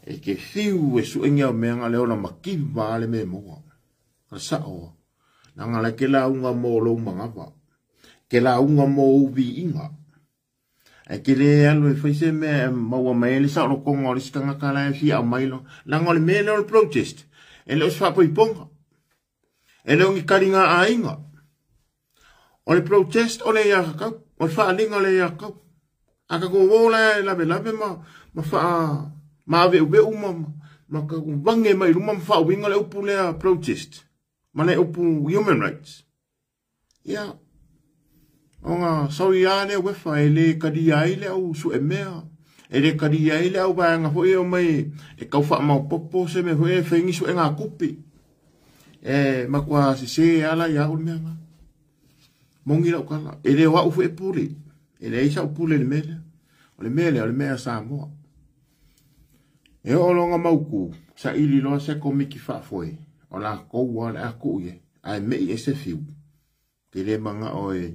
e ke fiu e suengia o mea leo na makiva ale me moa. Ka sao. Nanga la ke la unga mo lo mangava. Ke la unga mo uvi inga. E ke le alo e faise me maua mai le sao lo konga o le sikanga kala e fia o mailo. Nanga le me leo le protest. E leo sfapo i ponga. E leo ngi karinga a inga. O le protest o le iakakau. O le faa linga le iakakau. Aka ko wola labe ma faa ma ve ma ka vange mai ruma fa winga le upu le protest ma le upu human rights ya onga soia le we fa ele kadia ile au su emea ele kadia ile au ba nga foi o mai e ka fa ma popo se me foi fengi su nga kupi e ma kwa se ala ya o me mongi la kala ele wa ufu e puli ele isa upule le mele Samoa. E o longa mauku, sa ili loa se ko miki whaafoe, o la koua le a kuie, ai mei e se fiu. Te le manga o e,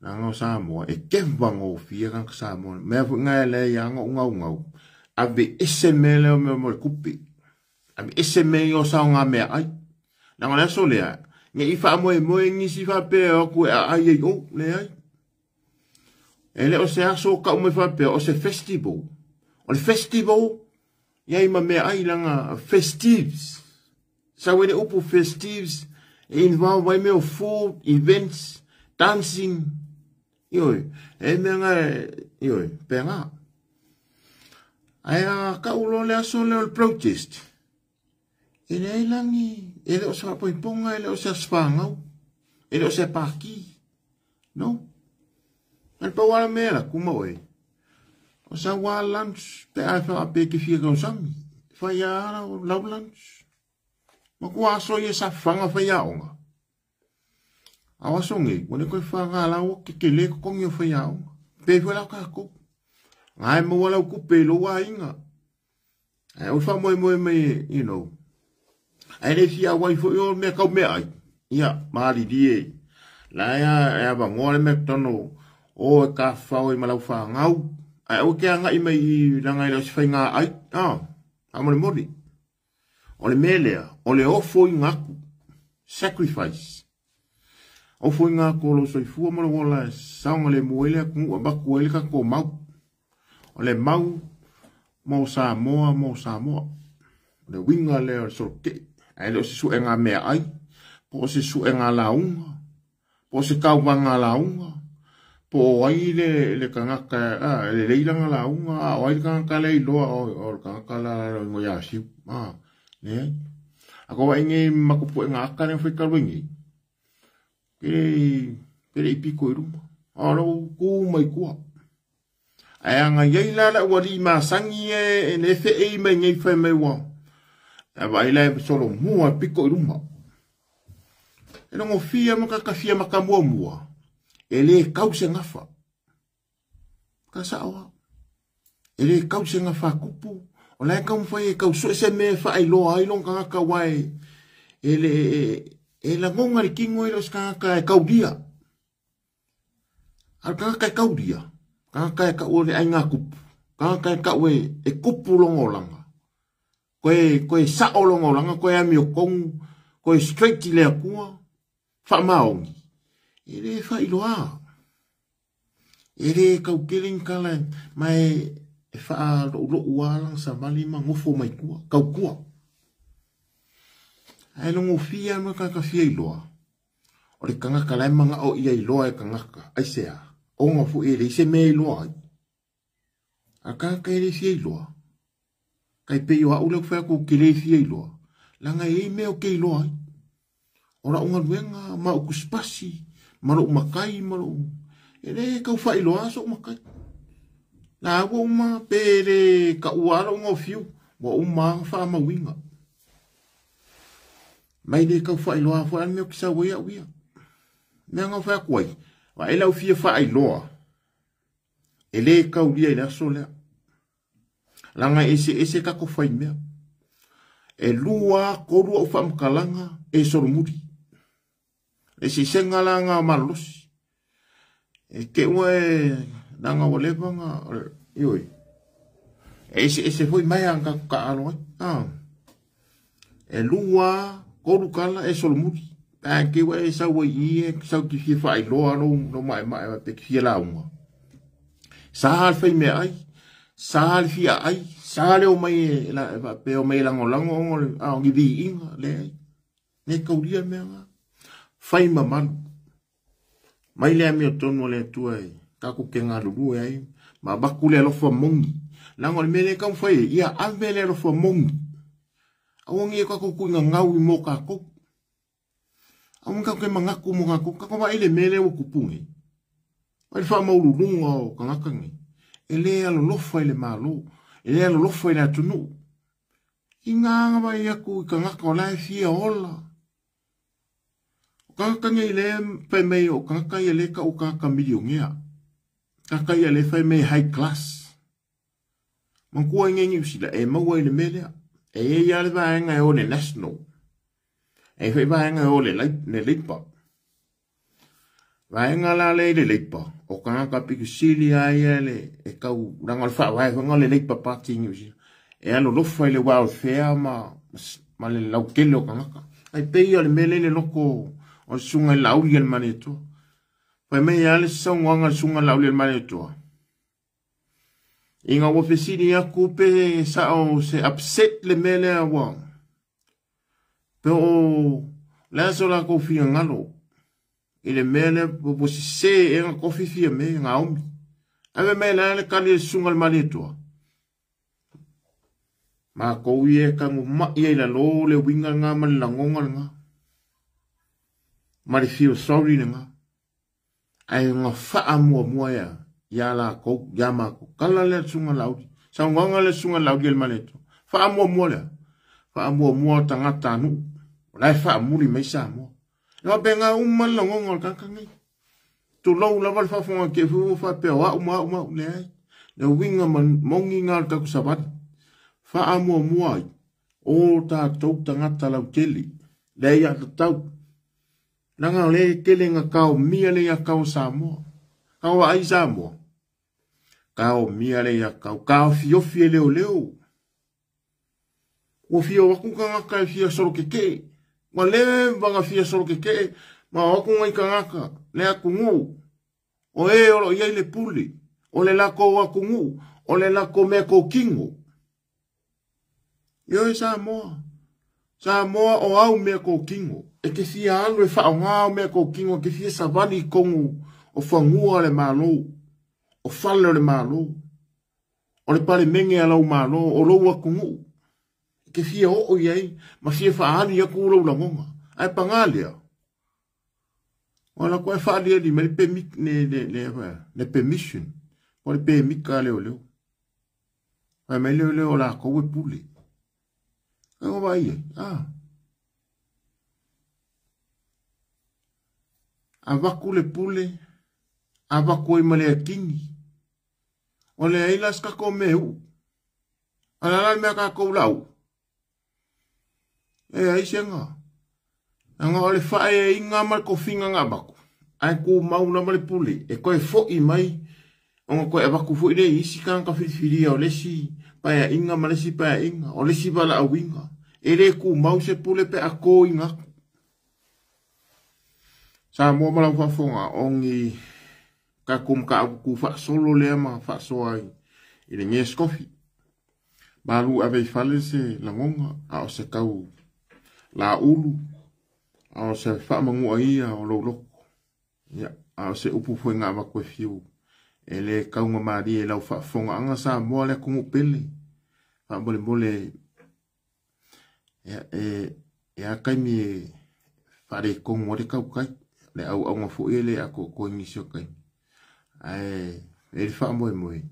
nanga o Samoa, e kewango o fia kanka Samoa, mea fu ngai le yanga ngau, ave ese mele o me kupi, ave ese mele o sao ngā mea ai, nanga le so lea, nge i wha moe ngisi wha pe o kue a ai e o le ai. E le o se aso ka ume wha pe o se festival, o le festival, ia ima mea ai langa festives. Sa wene upu festives, e involve wai meo food, events, dancing, ioi, e mea nga, ioi, pe ngā. Aia ka ulo le aso leo le protest. E le ailangi, e le o sa poiponga, e le o sa spangau, e le o sa paki, no? Al pa wala mea la, kuma oe. O sa wā lunch, te ai wha ape ke fia kau sami. Whai ara o lau lunch. Ma kua aso i e sa whanga whai aonga. Awaso nge, wane koe whanga lau ke le kongi o whai aonga. Pe fwe lau kako. Ngai mo wala ku pe lo wa inga. Ai o wha moe me, you know. Ai le fia wai fo yo me kau me ai. Ia, maari die. La ia ba ngore me tono. O e ka whao i malau wha ngau. Ai o ke anga i mai i rangai lau si whai ngā ai. Amore mori. O le melea, o le ofo i ngaku. Sacrifice. Ofo i ngaku o lo soifua mara wola e saunga le muele a kungu a baku ele ka ko mau. O le mau, mo Samoa. O le winga le o soke. Ai leo se su e ngā mea ai. Po se su e ngā launga. Po se kauwanga launga. Po ai le kangaka, le leilanga la unga, o ai kangaka le iloa, o kangaka la ingo ya siu. Ne? Ako wa inge makupu e ngaka ne whika wingi. Pere ipiko i ruma. Aro ku mai kua. Ai anga yei lala wari ma sangi e ne fe e mai ngei whai mai wa. E vai lai solo mua piko i ruma. E longo fia maka fia maka mua. Ele kause ngafa. Ka sawa. Ele kause ngafa kupu. O lai kau mwhai e kau so se me whaai loa ailong kangaka wai. Ele ngonga ri kingo ilo si kangaka e kau dia. Al kangaka e kau dia. Kangaka e kau le ai ngā kupu. Kangaka e kau e kupu longo langa. Koe sao longo langa. Koe ami o kongu. Koe straight i lea kua. Wha maongi. Ele whai loa. Ele kau kiling kala mai e wha lo ualang sa malima ngofo mai kua, kau kua. Ai longo fia mo ka fia iloa. O le kangaka lai manga o ia iloa e kangaka, ai sea. O ngā fu e le se me iloa ai. A kangaka e le fia iloa. Kai pe yo a ule whea ko ke le fia iloa. Langa e me o ke iloa ai. Ora unga luenga, ma o kuspasi, ma lo umakai, ma lo. E le kau wha iloa so umakai. La wa uma pere ka uala unga fiu, wa uma wha ma winga. Mai le kau wha iloa wha an meo kisa wea wea. Mea ngā wha kuai, wa e lau fia wha iloa. E le kau lia i la so lea. Langa ese kako whai mea. E lua korua ufa mkalanga e sorumuri. E si senga langa malosi. E ke ua e nanga walevanga. Ioi. E se foi mai anga ka alo ai. E lua koru kala e sorumuri. A ke ua e sau i e sau ki fia whai loa no mai pe ki fia launga. Sahal whai mea ai. Sahal fia ai. Sahal o mai pe o mai lango o ngi di inga le ai. Ne kauria mea nga. Whai mamanu. Mai lea mea tonu le tuai. Kako ke ngā lulu e ai. Ma baku le alofa mongi. Lango le mele kau whai. Ia ame le alofa mongi. Awangi e kako kuinga ngau i mo kako. Awangi kako ke mangaku mo kako. Kako wa ele mele o kupungi. Wai wha maululunga o kangakangi. Ele alo lofa ele malo. Ele alo lofa ele atunu. I nganga mai aku i kangaka o lai fia ola. Kakanga i le whai mei o kakanga i le ka o kakanga miliongia. Kakanga i le whai mei high class. Mankua ngengi usila e maua i le melea. E i ale vaenga e o le national. E whai vaenga e o le leipa. Vaenga la le leipa. O kakanga piku sili ai ele e kau rangal wha vaenga le leipa party ngi usila. E alo lofa i le welfare ma le laukele o kakanga. Ai pei ale mele le loko o sunga lauri el maneto. Pai mei ale saunga sunga lauri el maneto. Inga wafesini ya kupe sa o se upset le mele a wang. Pe o laso la kofi ngalo. Ile mele po si se e nga kofi fia me nga omi. Ave mele ale kali sunga el maneto. Ma koui e kangu ma ia ila lo le winga nga man langonga nga. Mari feel sorry nga. Ai nga faa mua ya la ko ya ma ko kala le sunga laudi. Sa ngonga le sunga laudi el maneto. Faa mua le. Faa mua tangata nu. Lai faa muri mai sa mua. Nga benga umman langonga kankangi. Tu lau la val fa fonga ke fu fa pe wa uma le ai. Le winga man mongi nga ka kusabat. Faa mua o ta tau tangata lau teli. Le ya tau. Nanga le kelenga kau mia le ya kau Samoa. Kau ai Samoa. Kau mia le ya kau fiofi leo. O fio wakunga ka fia soro keke. Ma le vanga fia soro keke. Ma wakunga i kangaka. Le akungu. O e oro iai le puli. O le lako wakungu. O le lako meko kingo. Yo e Samoa. Samoa o au meko kingo. E ke fia anu e wha ngā mea ko kingo ke fia savani kongu o whangua le malo, o whale le malo, o le pare menge alau malo, o loua kungu. Ke fia o iei, ma fia whaani aku urau langonga. Ai pangalia. Wala koe whaani di me le permit le permission. O le permit ka leo. Ai me leo la koe pule. Kako ba iei? Avaku le pule, avaku i male kingi. O le ailas kako meu. Alalal mea kako lau. E aise nga. Nga o le whae e inga mal ko finga nga avaku. Ai ku mauna male pule. E koe fo i mai. O nga koe avaku fo i le isi kanka whiriwhiria o lesi. Paya inga malesi paya inga. O lesi bala au inga. E le ku mau se pule pe a ko inga. Sa mua malau whafonga ongi ka kum ka aku ku wha solo lea ma wha soai. I le nge skofi. Malu ave fale se langonga a o se kau la ulu a o se whamangu a ia o lo loko. Ia a o se upu fwe ngā wakwe fiu. E le kaunga maari e lau whaafonga anga sa moa le kungu pele. Wha mole mole e a kaimi e whare kongo re kau kai. Le au nga fu ele a ko ingisio kai. E le wha moe moe.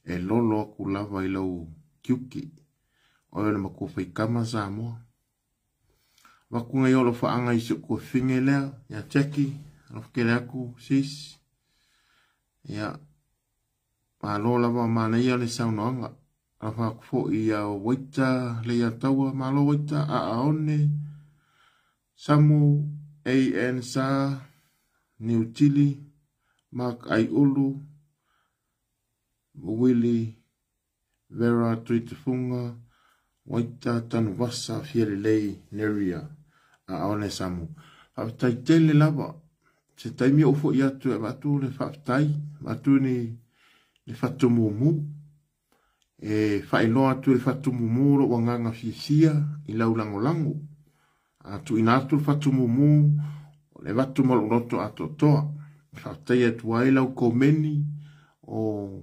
E lolo ku lava i lau kiuki. O le makuwhai kama sa moa. Wakunga i olo whaanga i suko whinge lea. Ia teki. Rofkele aku sis. Ia. Malo lava mana ia le saunoanga. Rafa kufo i a waita le ia taua. Malo waita a aone. Samu A.N. Sa. Niutili. Mark Aiulu. Willie. Vera Tuitafunga. Waita tanu wasa fiere lei neria. A aone samu. Haftai tele lava. Se taimi ofo i atu e watu le whaftai. Watu ni le whatu mumu. E whaeloa atu le whatu mumu ro wanganga fisia i lau lango lango. Atu inatu le whatu mumu le watu maloroto ato toa. Whaftai atu ai lau komeni o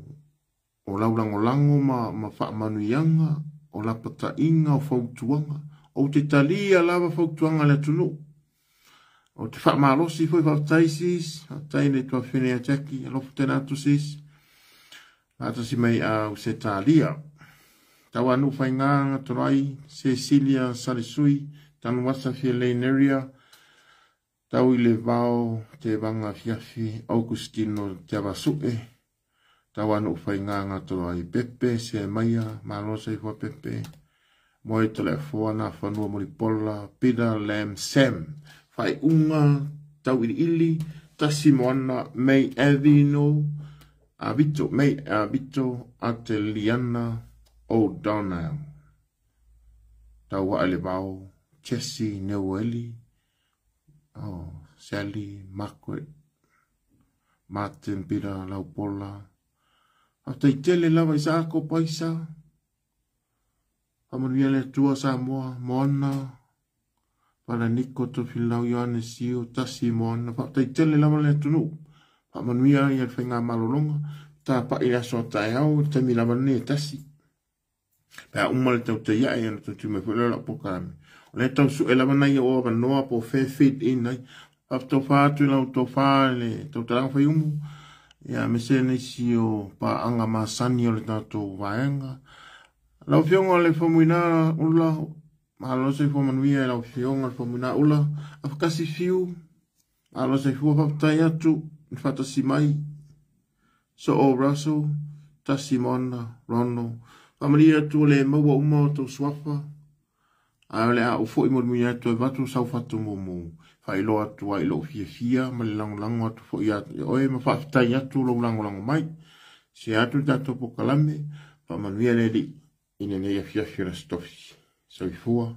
lau lango lango ma wha manuianga o la pata inga o fautuanga. O te talia lava fautuanga le tunu. O te wha marosi foi whaftai sis. Whaftai le tua whenea teki. Alofu tena atu sis. Ata si mai au se talia. Tau anu whainganga torai. Cecilia Salisui. Tanu wasa fia leineria. Tau i le vao te vanga fiafi. Augustino te avasue. Tau anu whainganga torai. Pepe se maia. Marosa i fua pepe. Moe tole fuana whanua moripola. Pida Lam Sam. Whai unga. Tau ili. Tasi moana. Mei Avino. Abito, mei abito ate Liana O'Donnell. Tau wa ele vau, Jessie Newelli, Sally Margaret, Martin Pira Laupola. Hata i tele lava i saako paisa. Pamanuia le tua Samoa, Moana. Para Niko to filau Ioane Sio, Tasi Moana. Hata i tele lava le tunu. Pamanuia i al whainga malolonga. Ta pa i aso tai au, te mi lava ne tasi. Pea umale tau te iae ana tu me whele la pokarame. O le tau su e lava nai o ava noa po fair fit in nai. Pap tau whātu lau tau whā le tau tarang whai umu. Ia me se nei si o pa anga ma sani o le tātou vaenga. Lau whionga le whamuina ula. Mahalo se whamanuia e lau whionga le whamuina ula. Awhakasi whiu. Mahalo se whiu whaptai atu. Whatasi mai. So o Russell, Tasimona, Rono, Pamaria tu le maua uma o tau swafa. A le a ufo i mormui atu e vatu sau fatu mumu. Whai lo atu ai lo fia, ma le lango lango atu fo i atu. Oe ma whaftai atu lo lango lango mai. Se atu tato po kalame, Pamanuia le li. Ine nei a fia stofi. Sau i fua,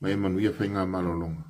ma e manuia whainga malolonga.